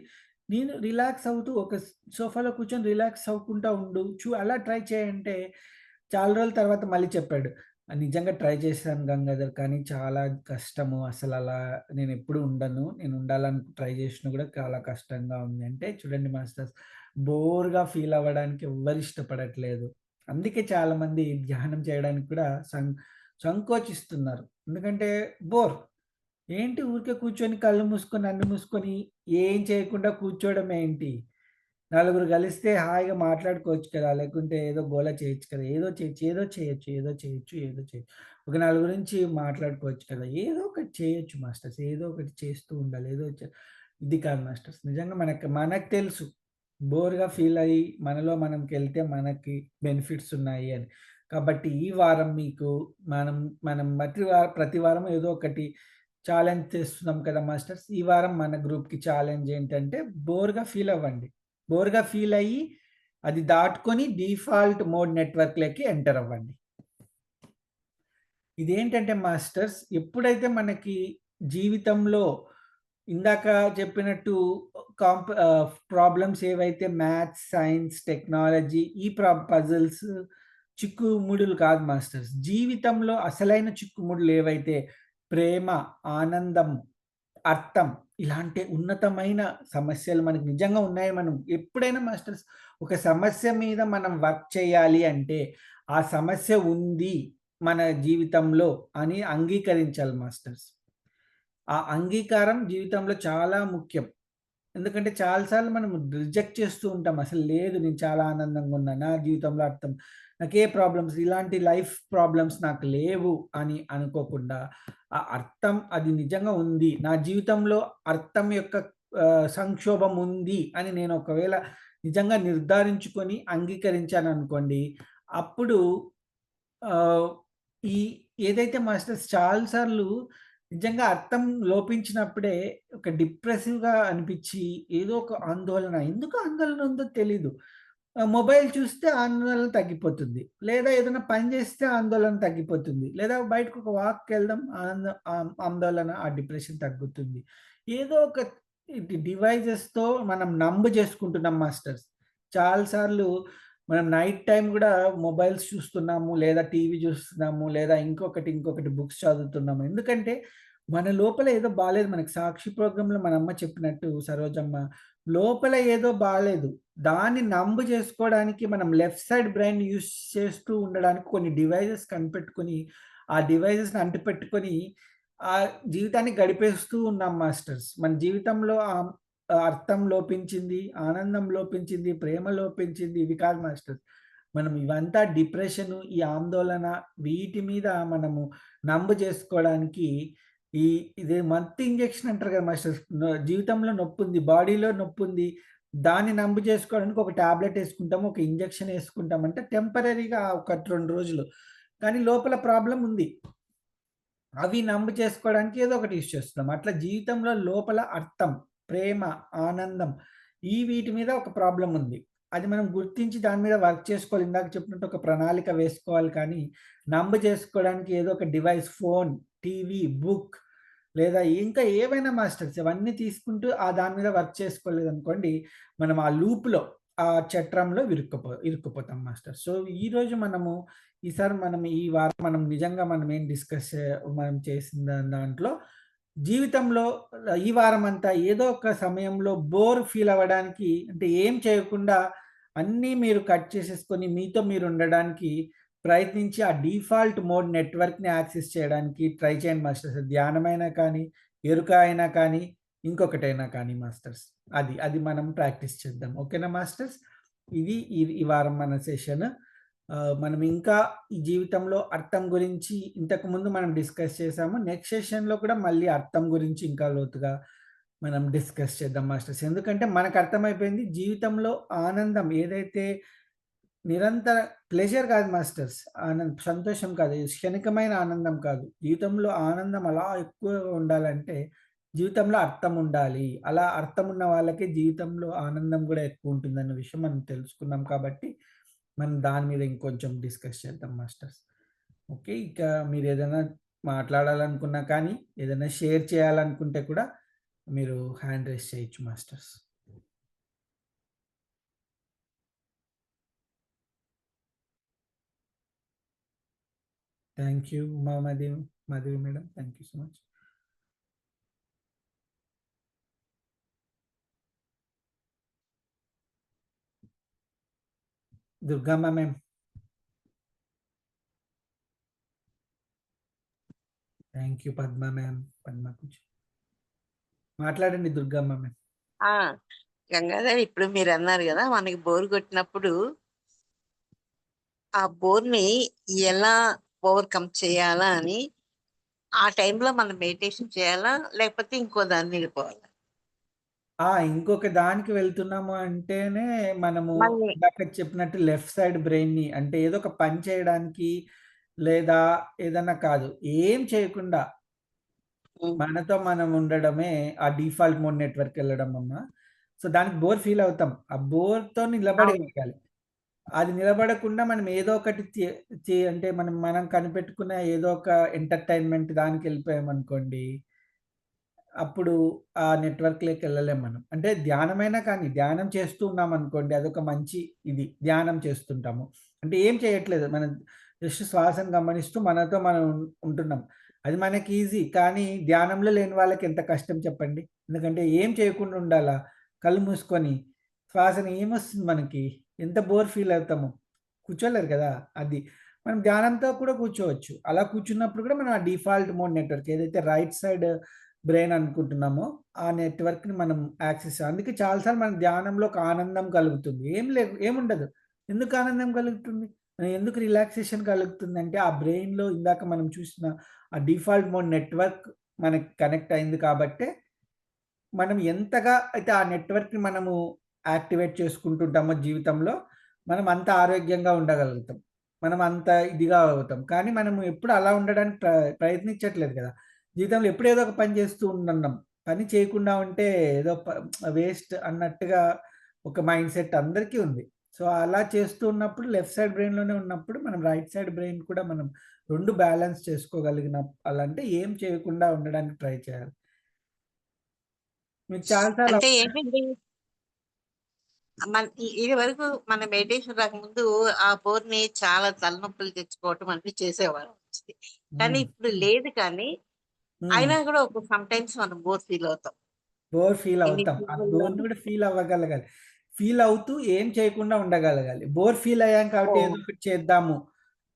నేను రిలాక్స్ అవుతూ ఒక సోఫాలో కూర్చొని రిలాక్స్ అవ్వుకుంటా ఉండు. అలా ట్రై చేయంటే చాలా రోజుల తర్వాత మళ్ళీ చెప్పాడు. నిజంగా ట్రై చేశాను గంగాధర్. కానీ చాలా కష్టము. అసలలా నేనెప్పుడు ఉండను. నేను ఉండాలని ట్రై చేషినా గూడా చాలా కష్టంగా ఉంది. అంటే చూడండి మాస్టర్స్ బోర్‌గా ఫీల్ అవ్వడానికి ఎవ్వరు ఇష్టపడట్లేదు. అందుకే చాలామంది ధ్యానం చేయడానికి కూడా సంకోచిస్తున్నారు. ఎందుకంటే బోర్. ఏంటి ఊరికే కూర్చొని కళ్ళు మూసుకొని, అన్ని మూసుకొని ఏం చేయకుండా కూర్చోవడం ఏంటి? నలుగురు కలిస్తే హాయిగా మాట్లాడుకోవచ్చు కదా! లేకుంటే ఏదో గోల చేయొచ్చు కదా! ఏదో చేయొచ్చు, ఏదో చేయొచ్చు, ఏదో చేయొచ్చు, ఏదో చేయొచ్చు. ఒక నలుగురు గురించి మాట్లాడుకోవచ్చు కదా! ఏదో ఒకటి చేయొచ్చు మాస్టర్స్. ఏదో ఒకటి చేస్తూ ఉండాలి. ఏదో ఇది కాదు మాస్టర్స్. నిజంగా మనకు మనకు తెలుసు. బోర్‌గా ఫీల్ అయ్యి మనలో మనంకెళ్తే మనకి బెనిఫిట్స్ ఉన్నాయి అని. కాబట్టి ఈ వారం మీకు మనం మనం ప్రతి వారం ఏదో ఒకటి ఛాలెంజ్ చేస్తున్నాం కదా మాస్టర్స్. ఈ వారం మన గ్రూప్‌కి ఛాలెంజ్ ఏంటంటే బోర్‌గా ఫీల్ అవ్వండి. బోర్‌గా ఫీల్ అయ్యి అది దాటుకొని డిఫాల్ట్ మోడ్ నెట్వర్క్‌లోకి ఎంటర్ అవ్వండి. ఇదేంటంటే మాస్టర్స్ ఎప్పుడైతే మనకి జీవితంలో ఇందాక చెప్పినట్టు ప్రాబ్లమ్స్ ఏవైతే మ్యాథ్స్, సైన్స్, టెక్నాలజీ ఈ పజిల్స్ చిక్కుముడులు కాదు మాస్టర్స్. జీవితంలో అసలైన చిక్కుముడులు ఏవైతే ప్రేమ, ఆనందం, అర్థం ఇలాంటి ఉన్నతమైన సమస్యలు మనకు నిజంగా ఉన్నాయి. మనం ఎప్పుడైనా మాస్టర్స్ ఒక సమస్య మీద మనం వర్క్ చేయాలి అంటే, ఆ సమస్య ఉంది మన జీవితంలో అని అంగీకరించాలి మాస్టర్స్. ఆ అంగీకారం జీవితంలో చాలా ముఖ్యం. ఎందుకంటే చాలా సార్లు మనం రిజెక్ట్ చేస్తూ ఉంటాం. అసలు లేదు నేను చాలా ఆనందంగా ఉన్నా. నా జీవితంలో అర్థం నాకే ప్రాబ్లమ్స్ ఇలాంటి లైఫ్ ప్రాబ్లమ్స్ నాకు లేవు అని అనుకోకుండా, ఆ అర్థం అది నిజంగా ఉంది. నా జీవితంలో అర్థం యొక్క సంక్షోభం ఉంది అని నేను ఒకవేళ నిజంగా నిర్ధారించుకొని అంగీకరించాననుకోండి. అప్పుడు ఆహ్, ఈ ఏదైతే మాస్టర్స్ చాలా సార్లు నిజంగా అర్థం లోపించినప్పుడే ఒక డిప్రెసివ్‌గా అనిపిచ్చి, ఏదో ఒక ఆందోళన ఎందుకు ఆందోళన ఉందో తెలీదు. మొబైల్ చూస్తే ఆందోళన తగ్గిపోతుంది. లేదా ఏదైనా పని చేస్తే ఆందోళన తగ్గిపోతుంది. లేదా బయటకు ఒక వాక్‌కెళ్దాం ఆందోళన, ఆ డిప్రెషన్ తగ్గుతుంది. ఏదో ఒక డివైజెస్‌తో మనం నంబ్ చేసుకుంటున్నాం మాస్టర్స్. చాలా సార్లు మనం నైట్ టైమ్ గూడా మొబైల్స్ చూస్తున్నాము, లేదా టీవీ చూస్తున్నాము, లేదా ఇంకొకటి బుక్స్ చదువుతున్నాము. ఎందుకంటే, మన లోపల ఏదో బాలేదు. మనకి 'సాక్షి' ప్రోగ్రామ్‌లో మన అమ్మ చెప్పినట్టు సరోజమ్మ, లోపల ఏదో బాలేదు. దాన్ని నంబ్ చేసుకోవడానికి మనం లెఫ్ట్ సైడ్ బ్రెయిన్ యూజ్ చేస్తూ ఉండడానికి కొన్ని డివైజెస్ కనిపెట్టుకొని, ఆ డివైజెస్‌ని అంటిపెట్టుకొని, ఆ జీవితాన్ని గడిపేస్తూ ఉన్నాం మాస్టర్స్. మన జీవితంలో అర్థం లోపించింది, ఆనందం లోపించింది, ప్రేమ లోపించింది. ఇవి కాదు మాస్టర్. మనం ఇవంతా డిప్రెషను, ఈ ఆందోళన వీటి మీద మనము నంబ్ చేసుకోవడానికి ఈ ఇది మత్తు ఇంజెక్షన్ అంటారు కదా మాస్టర్స్. జీవితంలో నొప్పుంది, బాడీలో నొప్పుంది. దాన్ని నంబ్ చేసుకోవడానికి ఒక టాబ్లెట్ యేసుకుంటాము, ఒక ఇంజెక్షన్ యేసుకుంటాం. అంటే టెంపరరీగా ఒక 2 రోజులు. కానీ లోపల ప్రాబ్లమ్ ఉంది. అవి నంబ్ చేసుకోవడానికి ఏదో ఒకటి యూజ్ చేస్తున్నాం. అట్లా జీవితంలో లోపల అర్థం, ప్రేమ, ఆనందం వీటి మీద ఒక ప్రాబ్లమ్ ఉంది. అది మనం గుర్తించి దాని మీద వర్క్ చేసుకోవాలి. ఇందాక చెప్పినట్టు ఒక ప్రణాళిక వేసుకోవాలి కానీ, నంబ్ చేసుకోవడానికి ఏదో ఒక డివైస్ ఫోన్, టీవీ, బుక్ లేదా ఇంకా ఏవైనా మాస్టర్స్ ఇవన్నీ తీసుకుంటూ దాని మీద వర్క్ చేసుకోలేదనుకోండి, మనం ఆ లూప్‌లో, ఆ చట్రంలో ఇరుక్కుపోతాం మాస్టర్స్. సో, ఈరోజు మనము ఈసారి మనం ఈ వారం మనం నిజంగా మనం ఏం మనం చేసిన దాంట్లో జీవితంలో ఈ వారమంతా ఏదో ఒక సమయంలో బోర్ ఫీల్ అవ్వడానికి అంటే ఏం చేయకుండా అన్నీ మీరు కట్ చేసేసుకొని మీతో మీరు ఉండడానికి ప్రయత్నించి ఆ డిఫాల్ట్ మోడ్ నెట్వర్క్‌ని యాక్సెస్ చేయడానికి ట్రై చేయండి మాస్టర్స్. ధ్యానమైనా కానీ, ఎరుక అయినా కానీ, ఇంకొకటైనా కానీ మాస్టర్స్. అది మనం ప్రాక్టీస్ చేద్దాం. ఓకేనా మాస్టర్స్? ఇది ఈ వారం మన సెషన్. మనం ఇంకా ఈ జీవితంలో అర్థం గురించి ఇంతకుముందు మనం డిస్కస్ చేసాము. నెక్స్ట్ సెషన్‌లో కూడా మళ్ళీ అర్థం గురించి ఇంకా లోతుగా మనం డిస్కస్ చేద్దాం మాస్టర్స్. ఎందుకంటే మనకు అర్థమైపోయింది జీవితంలో ఆనందం ఏదైతే నిరంతర ప్లెజర్ కాదు మాస్టర్స్. సంతోషం కాదు. ఇది క్షణికమైన ఆనందం కాదు. జీవితంలో ఆనందం అలా ఎక్కువగా ఉండాలంటే జీవితంలో అర్థం ఉండాలి. అలా అర్థం ఉన్న వాళ్ళకే జీవితంలో ఆనందం గూడా ఎక్కువుంటుందన్న విషయం మనం తెలుసుకున్నాం కాబట్టి, మనం దాని మీద ఇంకొంచెం డిస్కస్ చేద్దాం మాస్టర్స్. ఓకే. ఇక మీరేదైనా మాట్లాడాలనుకున్నా కానీ, ఏదైనా షేర్ చేయాలనుకుంటే కూడా మీరు హ్యాండ్ రైజ్ చేయొచ్చు masters. Thank you. Madhavi madam. Thank you so much. Durgamma ma'am. Thank thank you Padma ma'am. Padma కూర్చో. మాట్లాడండి దుర్గమ్మ మ్యామ్. ఆ! గంగాధర్ ఇప్పుడు మీరన్నారు గదా! మనకి బోర్ కొట్టినప్పుడు ఆ బోర్‌ని ఎలా ఓవర్‌కమ్ చేయాలా అని ఆ టైంలో మనం మెడిటేషన్ చేయాలా? లేకపోతే ఇంకో దాని మీద పోవాలా? ఇంకొక దానికి వెళ్తున్నాము అంటేనే మనము మళ్ళీ ఇందాక చెప్పినట్టు లెఫ్ట్ సైడ్ బ్రెయిన్‌ని అంటే ఏదో ఒక పని చేయడానికి లేదా ఏదన్నా కాదు. ఏం చేయకుండా హ్మ్. మనతో మనం ఉండడమే ఆ డిఫాల్ట్ మోడ్ నెట్‌వర్క్‌కెళ్ళడం అమ్మ. సో, దానికి బోర్ ఫీల్ అవుతాం. ఆ బోర్‌తో అవును. నిలబడగలగాలి. అది నిలబడకుండా మనం ఏదో ఒకటి అంటే మనం కనిపెట్టుకున్న ఏదో ఒక ఎంటర్‌టైన్‌మెంట్ దానికెళ్ళిపోయామనుకోండి, అప్పుడు ఆ నెట్‌వర్క్‌లోకెళ్ళలేం మనం. అంటే ధ్యానమైనా కానీ, ధ్యానం చేస్తూ ఉన్నామనుకోండి అదొక మంచి ఇది. ధ్యానం చేస్తుంటాము. అంటే ఏం చేయట్లేదు. మనం జస్ట్ శ్వాసను గమనిస్తూ మనతో మనం ఉంటున్నాం. అది మనకి ఈజీ. కానీ ధ్యానంలో లేని వాళ్ళకి ఎంత కష్టం చెప్పండి. ఎందుకంటే ఏం చేయకుండా ఉండాలా? కళ్ళు మూసుకొని శ్వాసని ఏమొస్తుంది మనకి? ఎంత బోర్ ఫీల్ అవుతాము. కూర్చోలేరు కదా! అది. మనం ధ్యానంతో కూడా కూర్చోవచ్చు. అలా కూర్చున్నప్పుడు కూడా మనం ఆ డిఫాల్ట్ మోడ్ నెట్‌వర్క్ ఏదైతే రైట్ సైడ్ బ్రెయిన్ అనుకుంటున్నామో, ఆ నెట్‌వర్క్‌ని మనం యాక్సెస్ అందుకే చాలా సార్లు మన ధ్యానంలో ఒక ఆనందం కలుగుతుంది. ఏముండదు. ఎందుకు ఆనందం కలుగుతుంది? ఎందుకు రిలాక్సేషన్ కలుగుతుందంటే, ఆ బ్రెయిన్‌లో ఇందాక మనం చూసిన ఆ డిఫాల్ట్ మోడ్ నెట్‌వర్క్ మనకి కనెక్ట్ అయింది కాబట్టే, మనం ఎంతగా అయితే ఆ నెట్‌వర్క్‌ని మనము యాక్టివేట్ చేసుకుంటుంటామో జీవితంలో, మనం అంత ఆరోగ్యంగా ఉండగలుగుతాం. మనం అంత ఇదిగా అవుతాం. కానీ మనము ఎప్పుడు అలా ఉండడానికి ప్రయత్నించట్లేదు కదా! జీవితంలో ఎప్పుడు ఏదో ఒక పని చేస్తూ ఉంటున్నాం. పని చేయకుండా ఉంటే ఏదో వేస్ట్ అన్నట్టుగా ఒక మైండ్‌సెట్ అందరికీ ఉంది. సో, అలా చేస్తూ ఉన్నప్పుడు లెఫ్ట్ సైడ్ బ్రెయిన్‌లోనే ఉన్నప్పుడు మనం రైట్ సైడ్ బ్రెయిన్ కూడా మనం 2 బ్యాలెన్స్ చేసుకోగలిగిన అలాంటే ఏం చేయకుండా ఉండడానికి ట్రై చేయాలి. మీకు చాలా సార్లు అంటే ఏంటండి, ఇదివరకు మన మెడిటేషన్ రాకముందు ఆ బోర్‌ని చాలా తలనొప్పులు తెచ్చుకోవటం అన్నీ చేసేవాళ్ళం. కానీ హ్మ్. ఇప్పుడు లేదు కానీ, హ్మ్. అయినా కూడా ఒక సమ్‌టైమ్స్ మనం బోర్ ఫీల్ అవుతాం. బోర్ ఫీల్ ఎన్ని అవుతాం. ఆ బోర్‌ని పీపుల్‌లోని కూడా ఫీల్ అవ్వగలగాలి. ఫీల్ అవుతూ ఏం చేయకుండా ఉండగలగాలి. బోర్ ఫీల్ అయ్యాం కాబట్టి ఏదో ఓహ్! ఒకటి చేద్దాము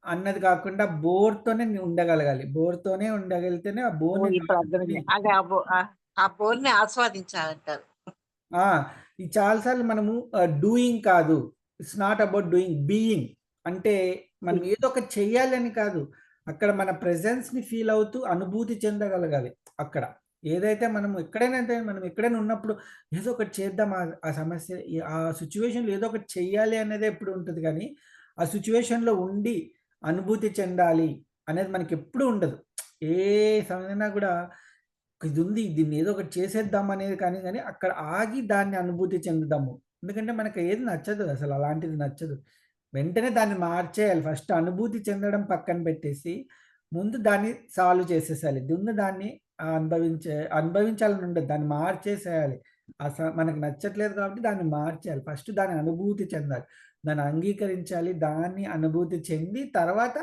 అన్నది కాకుండా బోర్‌తోనే ఉండగలగాలి. బోర్‌తోనే ఉండగలిగితేనే ఆ బోర్‌ని ఓహ్! ఇప్పుడు దాటుకొని అర్థమైంది. అంటే ఆ బోర్‌ని ఆస్వాదించాలంటారు. ఆ! ఈ చాలా సార్లు మనము డూయింగ్ కాదు. It's not about doing, being. అంటే మనం హ్మ్. ఏదో ఒకటి చెయ్యాలని కాదు. అక్కడ మన ప్రెజెన్స్‌ని ఫీల్ అవుతూ అనుభూతి చెందగలగాలి అక్కడ. ఏదైతే మనం ఎక్కడైనా మనం ఎక్కడైనా ఉన్నప్పుడు ఏదో ఒకటి చేద్దాం ఆ సమస్య ఆ సిట్యుయేషన్‌లో ఏదో ఒకటి చెయ్యాలి అనేదే ఎప్పుడు ఉంటది గానీ, ఆ సిట్యుయేషన్‌లో ఉండి అనుభూతి చెందాలి అనేది మనకెప్పుడూ ఉండదు. ఏ సమయమైనా గూడా ఇదుంది. దీన్ని ఏదో ఒకటి చేసేద్దాం అనేది కానీ అక్కడ ఆగి దాన్ని అనుభూతి చెందుదాము. ఎందుకంటే మనకు ఏది నచ్చదు అసలు అలాంటిది నచ్చదు. వెంటనే దాన్ని మార్చేయాలి. ఫస్ట్ అనుభూతి చెందడం పక్కన పెట్టేసి, ముందు దాన్ని సాల్వ్ చేసేసేయాలి. ముందు దాన్ని అనుభవించాలని ఉండదు. దాన్ని మార్చేసేయాలి. మనకు నచ్చట్లేదు కాబట్టి దాన్ని మార్చేయాలి. ఫస్ట్ దాని అనుభూతి చెందాలి. దాన్ని అంగీకరించాలి. దాన్ని అనుభూతి చెంది తర్వాత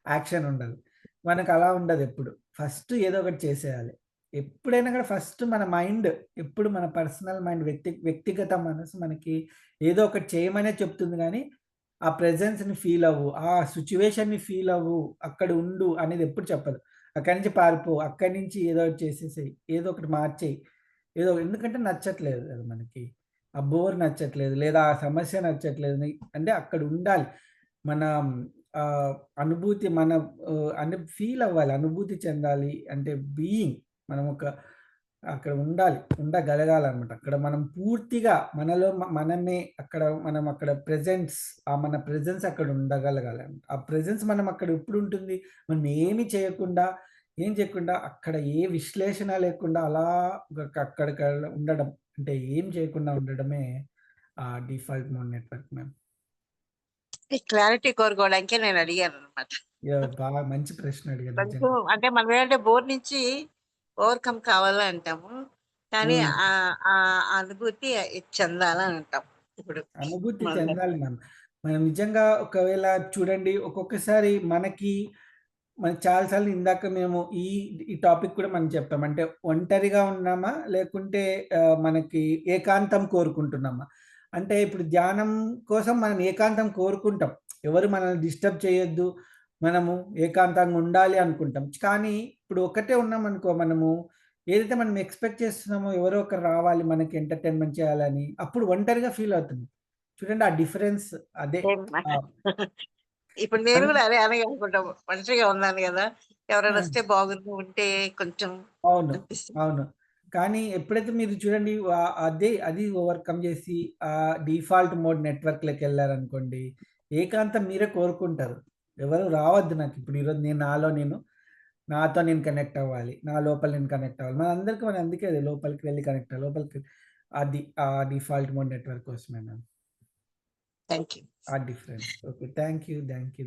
యాక్షన్ ఉండాలి. మనకలా ఉండదెప్పుడు. ఫస్ట్ ఏదో ఒకటి చేసేయాలి. ఎప్పుడైనా కూడా ఫస్ట్ మన మైండ్ ఎప్పుడు మన పర్సనల్ మైండ్ వ్యక్తిగత మనసు మనకి ఏదో ఒకటి చేయమనే చెప్తుంది గానీ, ఆ ప్రెజెన్స్‌ని ఫీల్ అవ్వు, ఆ సిట్యుయేషన్‌ని ఫీల్ అవ్వు, అక్కడ ఉండు అనేది ఎప్పుడు చెప్పదు. అక్కడి నుంచి పారిపో, అక్కడి నుంచి ఏదో ఒకటి చేసేసేయి, ఏదో ఒకటి మార్చేయి. ఎందుకంటే నచ్చట్లేదు అది మనకి. ఆ బోర్ నచ్చట్లేదు లేదా ఆ సమస్య నచ్చట్లేదు. అంటే అక్కడ ఉండాలి. మనం అనుభూతి అంటే ఫీల్ అవ్వాలి. అనుభూతి చెందాలి. అంటే బీయింగ్ మనం అక్కడ ఉండాలి. ఉండగలగాలనమాట. అక్కడ మనం పూర్తిగా మనలో మనమే మనం అక్కడ మన ప్రెజెన్స్ అక్కడ ఉండగలగాలనమాట. ఆ ప్రెజెన్స్ మనం అక్కడ ఎప్పుడుంటుంది? మనం ఏం చేయకుండా అక్కడ ఏ విశ్లేషణ లేకుండా అలా అక్కడిక్కడ ఉండడం. అంటే ఏం చేయకుండా ఉండడమే డిఫాల్ట్ మోడ్ నెట్వర్క్ మ్యామ్. ఈ క్లారిటీ కోరుకోవడానికే నేను అడిగాననమాట. బాగా మంచి ప్రశ్న అడిగారు కొంచెం నిజంగా. అంటే మనం ఏంటంటే బోర్ నుంచి ఓవర్‌కమ్ కావాలా అంటాము. కానీ హ్మ్. ఆ అనుభూతి చెందాలా అంటాం. ఇప్పుడు అనుభూతి చెందాలి మొదలెడితే. మ్యామ్. మనం నిజంగా ఒకవేళ చూడండి ఒక్కొక్కసారి మనకి చాలా సార్లు ఇందాక మేము ఈ టాపిక్ కూడా మనం చెప్పాం. అంటే ఒంటరిగా ఉన్నామా? లేకుంటే మనకి ఏకాంతం కోరుకుంటున్నామా? అంటే ఇప్పుడు ధ్యానం కోసం మనం ఏకాంతం కోరుకుంటాం. ఎవరు మనల్ని డిస్టర్బ్ చేయొద్దు. మనము ఏకాంతంగా ఉండాలి అనుకుంటాం. కానీ ఇప్పుడు ఒక్కటే ఉన్నామనుకో మనము ఏదైతే మనం ఎక్స్‌పెక్ట్ చేస్తున్నామో ఎవరో ఒకరు రావాలి మనకి ఎంటర్‌టైన్‌మెంట్ చేయాలని, అప్పుడు ఒంటరిగా ఫీల్ అవుతున్నాం. చూడండి ఆ డిఫరెన్స్ అదే. సేమ్ ఆహ్, ఇప్పుడు నేను మనం కూడా అదే అలాగే అనుకుంటాం. ఒంటరిగా ఉన్నాను గదా! ఎవరైనా ఆ! వస్తే బాగుండు ఉంటే కొంచెం అవును. అనిపిస్తుంది. అవును. కానీ ఎప్పుడైతే మీరు చూడండి అది ఓవర్‌కమ్ చేసి డిఫాల్ట్ మోడ్ నెట్‌వర్క్‌లోకెళ్లారనుకోండి, ఏకాంతం మీరే కోరుకుంటారు. ఎవరు రావద్దు నాకిప్పుడు ఈరోజు నాతో నేను కనెక్ట్ అవ్వాలి. నా లోపల నేను కనెక్ట్ అవ్వాలి. మరి అందుకే అది లోపలికి వెళ్లి కనెక్ట్ అవ్వాలి. ఆ డిఫాల్ట్ మోడ్ నెట్‌వర్క్ కోసమే మ్యామ్. Thank you. ఆ difference. Okay. Thank you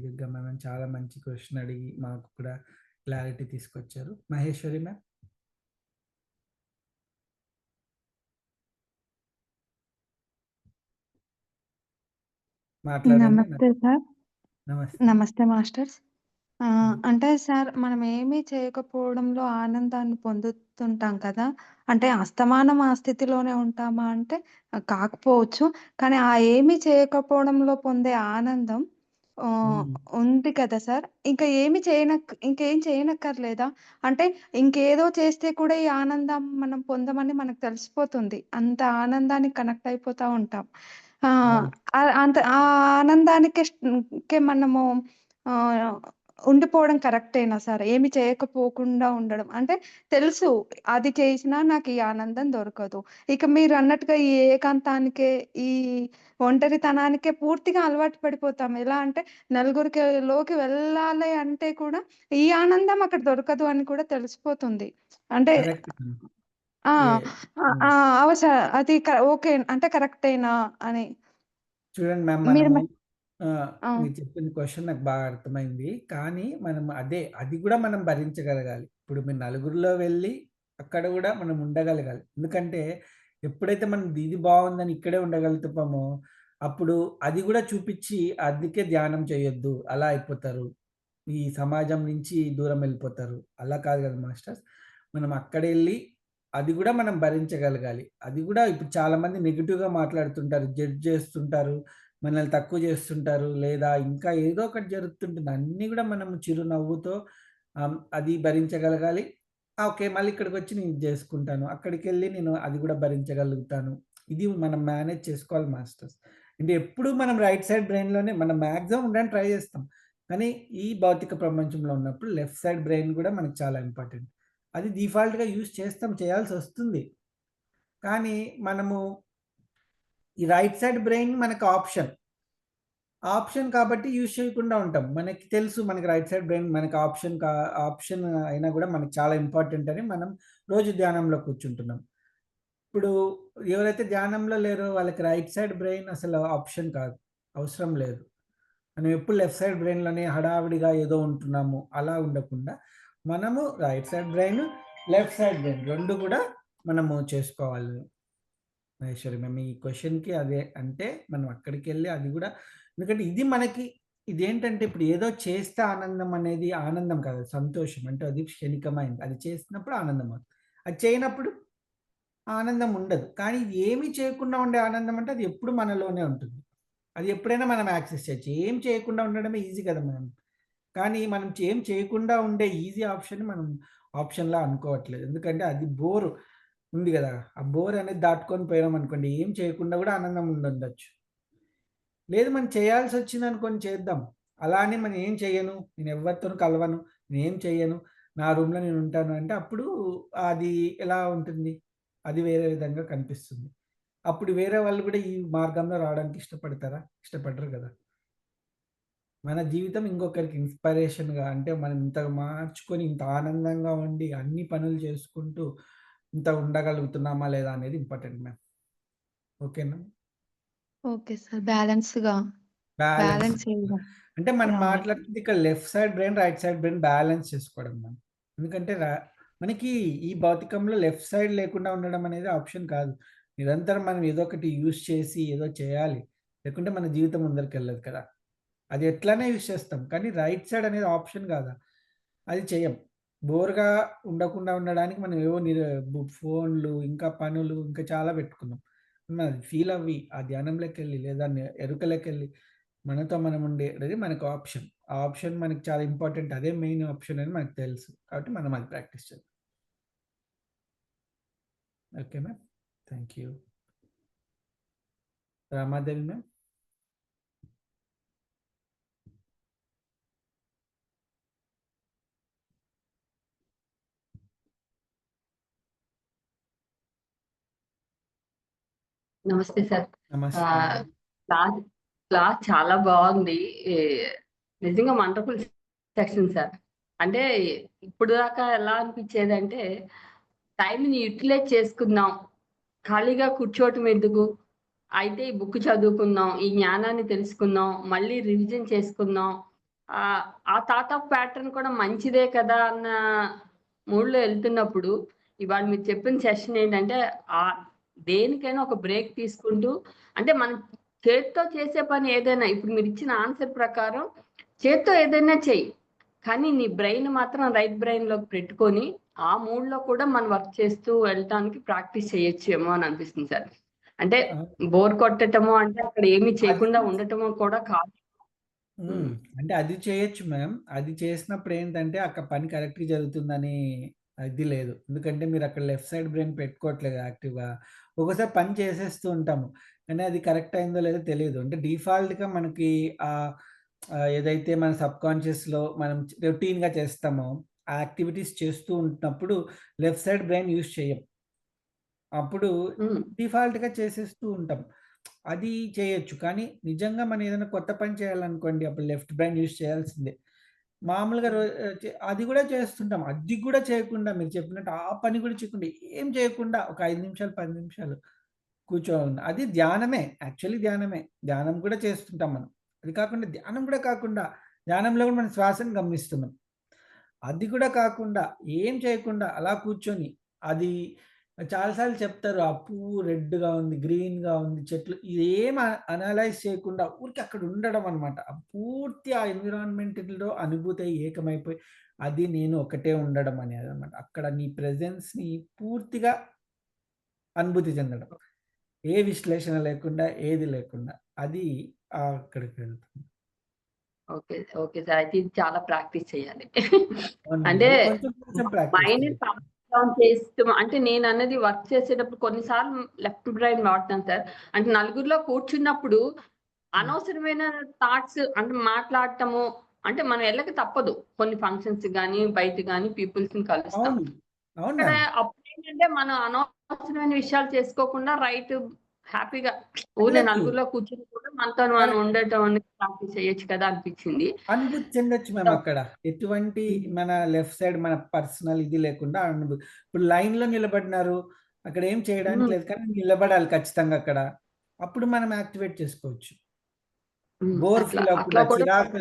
Durgamma ma'am. చాలా మంచి క్వెషన్ అడిగి మాకు కూడా క్లారిటీ తీసుకొచ్చారు. మహేశ్వరి మ్యామ్ మాట్లాడండి. నమస్తే సార్. నమస్తే. నమస్తే మాస్టర్స్. హ్మ్. అంటే సార్ మనం ఏమీ చేయకపోవడంలో ఆనందాన్ని పొందుతుంటాం కదా! అంటే అస్తమానం ఆ స్థితిలోనే ఉంటామా అంటే కాకపోవచ్చు. కానీ ఆ ఏమీ చేయకపోవడంలో పొందే ఆనందం ఆహ్, హ్మ్. ఉంది కదా సార్! ఇంకేం చేయనక్కర్లేదా? అంటే ఇంకేదో చేస్తే కూడా ఈ ఆనందం మనం పొందమని మనకు తెలిసిపోతుంది. అంత ఆనందానికి కనెక్ట్ అయిపోతా ఉంటాం. ఆ! అవును. అంత ఆ ఆనందానికే కే మనము ఆహ్, ఉండిపోవడం కరెక్టేనా సార్? ఏమి చేయకపోకుండా ఉండడం. అంటే తెలుసు అది చేసినా నాకు ఈ ఆనందం దొరకదు. ఇక మీరన్నట్టుగా ఈ ఏకాంతానికే, ఈ ఒంటరితనానికే పూర్తిగా అలవాటు పడిపోతాం. ఎలా అంటే లోకి వెళ్ళాలి అంటే కూడా ఈ ఆనందం అక్కడ దొరకదు అని కూడా తెలిసిపోతుంది. అంటే కరెక్ట్ మ్యామ్. ఆ! ఏ ఆ! హ్మ్. ఆ! అది ఓకే. అంటే కరెక్టేనా అని. చూడండి మ్యామ్ మీరు మనము మ ఆ! మీరు చెప్పిన క్వెషన్ నాకు బాగా అర్థమైంది. కానీ మనం అది గూడా మనం భరించగలగాలి. ఇప్పుడు మీరు నలుగురిలో వెళ్ళి అక్కడ గూడా మనం ఉండగలగాలి. ఎందుకంటే ఎప్పుడైతే మనం ఇది బావుందని ఇక్కడే ఉండగలుగుతామో అప్పుడు అది గూడా చూపిచ్చి అందుకే ధ్యానం చేయొద్దు. అలా అయిపోతారు. ఈ సమాజం నుంచి దూరం వెళ్ళిపోతారు. అలా కాదు గదా మాస్టర్స్. మనం అక్కడెళ్ళి అది గూడా మనం భరించగలగాలి. అది గూడా ఇప్పుడు చాలామంది నెగెటివ్‌గా మాట్లాడుతుంటారు. జడ్జ్ చేస్తుంటారు. మనల్ని తక్కువ చేస్తుంటారు. లేదా ఇంకా ఏదో ఒకటి జరుగుతుంటుంది. అన్నీ గూడా మనం చిరునవ్వుతో అది భరించగలగాలి. ఓకే. మళ్ళీ ఇక్కడికొచ్చి నేను ఇది జేసుకుంటాను. అక్కడికెళ్ళి నేను అది గూడా భరించగలుగుతాను. ఇది మనం మేనేజ్ చేసుకోవాలి మాస్టర్స్. అంటే ఎప్పుడు మనం రైట్ సైడ్ బ్రెయిన్‌లోనే మనం మాక్సిమం ఉండడానికి ట్రై జేస్తాం. కానీ ఈ భౌతిక ప్రపంచంలో ఉన్నప్పుడు లెఫ్ట్ సైడ్ బ్రెయిన్ గూడా మనకు చాలా ఇంపార్టెంట్. అది డిఫాల్ట్‌గా యూజ్ చేస్తాం. చేయాల్సొస్తుంది. కానీ మనము ఈ రైట్ సైడ్ బ్రెయిన్ మనకు ఆప్షన్ కాబట్టి యూజ్ చేయకుండా ఉంటాం. మనకి తెలుసు మనకి రైట్ సైడ్ బ్రెయిన్ మనకి ఆప్షన్ అయినా గూడా మనకి చాలా ఇంపార్టెంట్ అని మనం రోజు ధ్యానంలో కూర్చుంటున్నాం. ఇప్పుడు ఎవరైతే ధ్యానంలో లేరో వాళ్ళకి రైట్ సైడ్ బ్రెయిన్ అసలు ఆప్షన్ కాదు. అవసరం లేదు. మనం ఎప్పుడు లెఫ్ట్ సైడ్ బ్రెయిన్‌లోనే హడావిడిగా ఏదో ఉంటున్నాము. అలా ఉండకుండా మనము right side brain, left side brain 2 గూడా మనము చేసుకోవాలి. మహేశ్వరి మ్యామ్ ఈ క్వెషన్‌కి అదే అంటే మనం అక్కడికెళ్ళి అది గూడా ఎందుకంటే ఇదేంటంటే ఇప్పుడు ఏదో చేస్తే ఆనందం అనేది ఆనందం కాదు. సంతోషం. అంటే అది క్షణికమైంది. అది చేసినప్పుడు ఆనందం అవుతుంది. అది చేయనప్పుడు ఆనందం ఉండదు. కానీ ఏమి చేయకుండా ఉండే ఆనందం అంటే అది ఎప్పుడు మనలోనే ఉంటుంది. అది ఎప్పుడైనా మనం యాక్సెస్ చేయొచ్చు. ఏం చేయకుండా ఉండడమే ఈజీ కదా మనం. కానీ మనం ఏం చేయకుండా ఉండే ఈజీ ఆప్షన్‌ని మనం ఆప్షన్‌లా అనుకోవట్లేదు. ఎందుకంటే అది బోర్ ఉంది గదా! ఆ బోర్ అనేది దాటుకొని పోయామనుకోండి ఏం చేయకుండా గూడా ఆనందం ఉండుండొచ్చు. లేదు మనం చేయాల్సొచ్చిందనుకోని చేద్దాం. అలా అని మనం ఏం చెయ్యను, నేనెవ్వరితోను కలవను, నేనేం చెయ్యను, నా రూమ్‌లో నేనుంటాను అంటే అప్పుడు అది ఎలా ఉంటుంది? అది వేరే విధంగా కనిపిస్తుంది. అప్పుడు వేరే వాళ్ళు గూడా ఈ మార్గంలో రావడానికి ఇష్టపడతారా? ఇష్టపడరు గదా! మన జీవితం ఇంకొకరికి ఇన్‌స్పిరేషన్‌గా అంటే మనం ఇంత మార్చుకొని, ఇంత ఆనందంగా ఉండి, అన్ని పనులు చేసుకుంటూ, ఇంత ఉండగలుగుతున్నామా లేదా అనేది ఇంపార్టెంట్ మ్యామ్. ఓకేనా? Okay sir. బ్యాలెన్స్‌గా బ్యాలెన్స్. బ్యాలెన్స్ చేయడం. అంటే మనం యాహ్! మాట్లాడుతుంది ఇక్కడ left side brain, right side brain balance చేసుకోవడం మ్యామ్. ఎందుకంటే మనకి ఈ భౌతికంలో లెఫ్ట్ సైడ్ లేకుండా ఉండడం అనేది ఆప్షన్ కాదు. నిరంతరం మనం ఏదో ఒకటి యూజ్ చేసి ఏదో చేయాలి. లేకుంటే మన జీవితం ముందరికెళ్ళదు కదా! అది ఎట్లైనా యూజ్ చేస్తాం. కానీ రైట్ సైడ్ అనేది ఆప్షన్ కాదా! అది చెయ్యం. బోర్‌గా ఉండకుండా ఉండడానికి మనం ఏవో ఫోన్‌లు, ఇంకా పనులు, ఇంకా చాలా పెట్టుకున్నాం. అది ఫీల్ అవ్వి, ఆ ధ్యానంలోకెళ్ళి లేదా ఎరుకలోకెళ్ళి మనతో మనం ఉండేది మనకు ఆప్షన్. ఆ ఆప్షన్ మనకి చాలా ఇంపార్టెంట్. అదే మెయిన్ ఆప్షన్ అని మనకు తెలుసు. కాబట్టి మనం అది ప్రాక్టీస్ చేద్దాం. Okay ma'am. Thank you. Ramadevi ma'am. నమస్తే సార్. నమస్తే. క్లాస్ క్లాస్ చాలా బాగుంది. ఏ, నిజంగా వండర్ఫుల్ సెక్షన్ సార్. అంటే ఇప్పుడు దాకా ఎలా అనిపించేది అంటే టైంని యూటిలైజ్ చేసుకుందాం, ఖాళీగా కూర్చోవటం ఎందుకు, అయితే ఈ బుక్ చదువుకుందాం, ఈ జ్ఞానాన్ని తెలుసుకుందాం, మళ్ళీ రివిజన్ చేసుకుందాం, ఆ థాట్ ఆఫ్ ప్యాటర్న్ కూడా మంచిదే కదా అన్న మూడ్లో వెళ్తున్నప్పుడు ఇవాళ మీరు చెప్పిన సెషన్ ఏంటంటే ఆ దేనికైనా ఒక బ్రేక్ తీసుకుంటూ, అంటే మనం చేత్తో చేసే పని ఏదైనా ఇప్పుడు మీరు ఇచ్చిన ఆన్సర్ ప్రకారం చేత్తో ఏదైనా చెయ్యి, కానీ నీ బ్రెయిన్ మాత్రం రైట్ బ్రెయిన్ లోకి పెట్టుకొని ఆ మూడ్ లో కూడా మనం వర్క్ చేస్తూ వెళ్ళటానికి ప్రాక్టీస్ చేయొచ్చేమో అని అనిపిస్తుంది సార్. అంటే బోర్ కొట్టటమో అంటే అక్కడ ఏమీ చేయకుండా ఉండటమో కూడా కాదు. అంటే అది చేయొచ్చు మ్యామ్. అది చేసినప్పుడు ఏంటంటే అక్కడ పని కరెక్ట్‌గా జరుగుతుందని ఇది లేదు. ఎందుకంటే మీరు అక్కడ లెఫ్ట్ సైడ్ బ్రెయిన్ పెట్టుకోవట్లేదు యాక్టివ్‌గా. ఒక్కోసారి పని చేసేస్తూ ఉంటాము. కానీ అది కరెక్ట్ అయిందో లేదో తెలీదు. అంటే డిఫాల్ట్‌గా మనకి ఆహ్, ఆహ్, ఏదైతే మన సబ్‌కాన్షియస్‌లో మనం రొటీన్‌గా చేస్తామో, ఆ యాక్టివిటీస్ చేస్తూ ఉంటున్నప్పుడు లెఫ్ట్ సైడ్ బ్రెయిన్ యూజ్ చేయం. అప్పుడు డిఫాల్ట్‌గా చేసేస్తూ ఉంటాం. అది చేయొచ్చు. కానీ నిజంగా మనం ఏదైనా కొత్త పని చేయాలనుకోండి, అప్పుడు లెఫ్ట్ బ్రెయిన్ యూజ్ చేయాల్సిందే. మామూలుగా అది గూడా చేస్తుంటాం. అది గూడా చేయకుండా మీరు చెప్పినట్టు ఆ పని గూడా చేయకుండా, ఏం చేయకుండా ఒక 5 నిమిషాలు, 10 నిమిషాలు కూర్చోవాలి. అది ధ్యానమే. యాక్చువల్లీ ధ్యానమే. ధ్యానం కూడా చేస్తుంటాం మనం. అది కాకుండా ధ్యానం కూడా కాకుండా, ధ్యానంలో కూడా మనం శ్వాసను గమనిస్తున్నాం. అది కూడా కాకుండా, ఏం చేయకుండా అలా కూర్చొని, అది చాలా సార్లు చెప్తారు. ఆ పువ్వు రెడ్‌గా ఉంది, గ్రీన్‌గా ఉంది, చెట్లు ఇదేం అనలైజ్ చేయకుండా ఊరికే అక్కడ ఉండడం అన్నమాట. పూర్తి ఆ ఎన్విరాన్మెంట్‌లో అనుభూతి అయ్యి ఏకమైపోయి, అది నేను ఒకటే ఉండడం అనేదన్నమాట. అక్కడ నీ ప్రెజెన్స్‌ని పూర్తిగా అనుభూతి చెందడం. ఏ విశ్లేషణ లేకుండా, ఏది లేకుండా. అది అక్కడికి వెళ్తుంది. ఓకే. Okay sir. అయితే ఇది చాలా ప్రాక్టీస్ చేయాలి. అవునండి. అంటే అది కొంచెం కొంచెం ప్రాక్టీస్ మైండ్‌ని చేయాలి. కామ్ డౌన్ చేస్తూ, అంటే నేనన్నది వర్క్ చేసేటప్పుడు కొన్నిసార్లు లెఫ్ట్ బ్రెయిన్ వాడతాను సార్. అంటే నలుగురిలో కూర్చున్నప్పుడు అనవసరమైన థాట్స్ అంటే మాట్లాడటము, అంటే మనం ఎళ్ళక తప్పదు. కొన్ని ఫంక్షన్స్ గాని, బయట గాని పీపుల్స్‌ని కలుస్తాం. అవును. అవును ఇక్కడ మ్యామ్. అప్పుడేంటంటే మనం అనవసరమైన విషయాలు చేసుకోకుండా హ్యాపీగా ఊరినే వెళ్ళొచ్చు. నలుగురిలో కూర్చొని కూడా మనతో మనం కరెక్ట్. ఉండటం అనేది ప్రాక్టీస్ చేయొచ్చు కదా అనిపించింది. అనుభూతి చెందొచ్చు మ్యామ్ అక్కడ. ఎటువంటి మన లెఫ్ట్ సైడ్ మన పర్సనల్ ఇది లేకుండా ఇప్పుడు లైన్‌లో నిలబడినారు. అక్కడ ఏం చేయడానికి హ్మ్. లేదు. కానీ నిలబడాలి ఖచ్చితంగా అక్కడ. అప్పుడు మనం యాక్టివేట్ చేసుకోవచ్చు. బోర్ అట్లా ఫీల్ అట్లా అవ్వకుండా, కూడా చిరాకు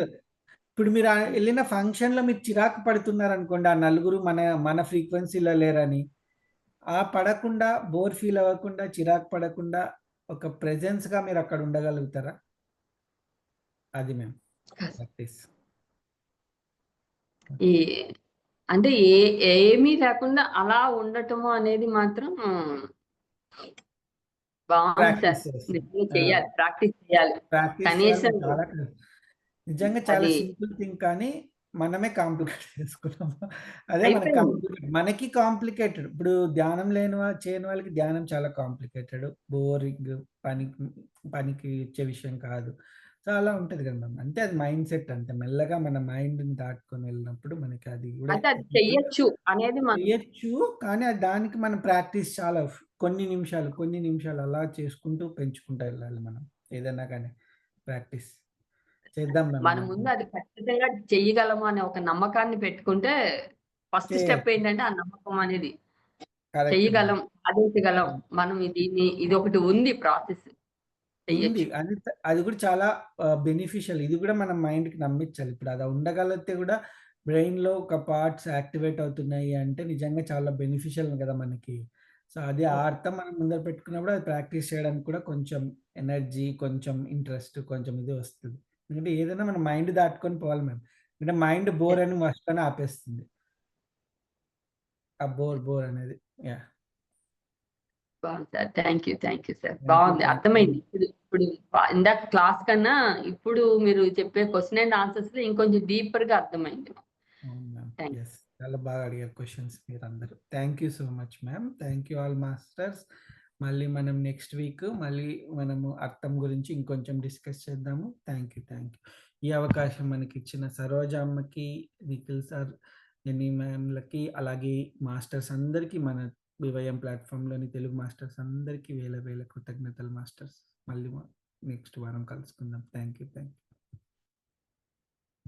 ఇప్పుడు మీరు ఎళ్ళిన ఫంక్షన్‌లో మీరు చిరాకు పడుతున్నారనుకోండి, ఆ నలుగురు మన మన ఫ్రీక్వెన్సీలో లేరని. పడకుండా, బోర్ ఫీల్ అవ్వకుండా, చిరాకు పడకుండా ఒక ప్రెజెన్స్‌గా మీరక్కడ ఉండగలుగుతారా? అది మ్యామ్ ప్రాక్టీస్. ఈ అంటే ఏమీ లేకుండా అలా ఉండటము అనేది మాత్రం బావుంది సార్. ప్రాక్టీస్ చేస్తాం. నిజంగా చెయ్యాలి. ప్రాక్టీస్ చేయాలి. ప్రాక్టీస్ చేయాలి. కనీసం చాలా నిజంగా చాలా అది సింపుల్ థింగ్ కానీ మనమే కాంప్లికేట్ చేసుకున్నాము. అదే మనకి అయిపోయింది. కాంప్లికేటెడ్. మనకి కాంప్లికేటెడ్. ఇప్పుడు ధ్యానం చేయని వాళ్ళకి ధ్యానం చాలా కాంప్లికేటెడ్. బోరింగ్ పనికి పనికి ఇచ్చే విషయం కాదు. సో, అలా ఉంటది కదా మ్యామ్. అంతే అది మైండ్ సెట్ అంతే. మెల్లగా మన మైండ్‌ని దాటుకొని వెళ్ళినప్పుడు మనకి అది కూడా అంటే అది చెయ్యొచ్చు అనేది మనం చేయొచ్చు. కానీ దానికి మనం ప్రాక్టీస్ చాలా కొన్ని నిమిషాలు అలా చేసుకుంటూ పెంచుకుంటూ వెళ్ళాలి మనం. ఏదైనా కానీ ప్రాక్టీస్ చేద్దాం మ్యామ్ మన మనం. ముందు అది ఖచ్చితంగా చెయ్యగలము అనే ఒక నమ్మకాన్ని పెట్టుకుంటే ఫస్ట్ స్టెప్ చేయొచ్చు. ఏంటంటే ఆ నమ్మకం అనేది. Correct ma'am. చెయ్యగలం, సాధించగలం. మనం ఇది ఒకటి ఉంది ప్రాసెస్. ఉంది. చెయ్యొచ్చు. అది కూడా చాలా బెనిఫిషియల్. ఇది కూడా మనం మైండ్‌కి నమ్మించాలి. ఇప్పుడు అది ఉండగలిగితే కూడా బ్రెయిన్‌లో ఒక పార్ట్స్ యాక్టివేట్ అవుతున్నాయి అంటే నిజంగా చాలా బెనిఫిషియల్ కదా మనకి. సో, అది ఆ అర్థం మనం ముందర పెట్టుకున్నప్పుడు అది ప్రాక్టీస్ చేయడానికి కూడా కొంచెం ఎనర్జీ, కొంచెం ఇంట్రెస్ట్, కొంచెం ఇది వస్తది. ఎందుకంటే ఏదైనా మన మైండ్ దాటుకొని పోవాలి మ్యామ్. అంటే మైండ్ బోర్ అని ఫస్ట్‌లోనే ఆపేస్తుంది. ఆ బోర్ అనేది. యాహ్! బావుంది sir. Thank you sir. Thank you. బావుంది. Thank you. అర్థమైంది. ఇప్పుడు ఇప్పుడు ఇందాక క్లాస్ కన్నా ఇప్పుడు మీరు చెప్పే క్వశ్చన్ అండ్ ఆన్సర్స్ లో ఇంకొంచెం డీపర్ గా అర్థమైంది. అవును మ్యామ్. Thank yes. చాలా బాగా అడిగారు క్వెషన్స్ మీరందరూ. Thank you so much ma'am. Thank you all masters. మళ్ళీ మనం నెక్స్ట్ వీక్ మళ్ళీ మనము అర్థం గురించి ఇంకొంచెం డిస్కస్ చేద్దాము. Thank you. Thank you. ఈ అవకాశం మనకిచ్చిన సరోజ అమ్మకి, నిఖిల్ సార్, ఎనీ మ్యామ్‌లకి, అలాగే మాస్టర్స్ అందరికీ, మన వివయం ప్లాట్‌ఫామ్‌లోని తెలుగు మాస్టర్స్ అందరికీ వేల వేల కృతజ్ఞతలు మాస్టర్స్. మళ్ళీ నెక్స్ట్ వారం కలుసుకుందాం. Thank you. Thank you.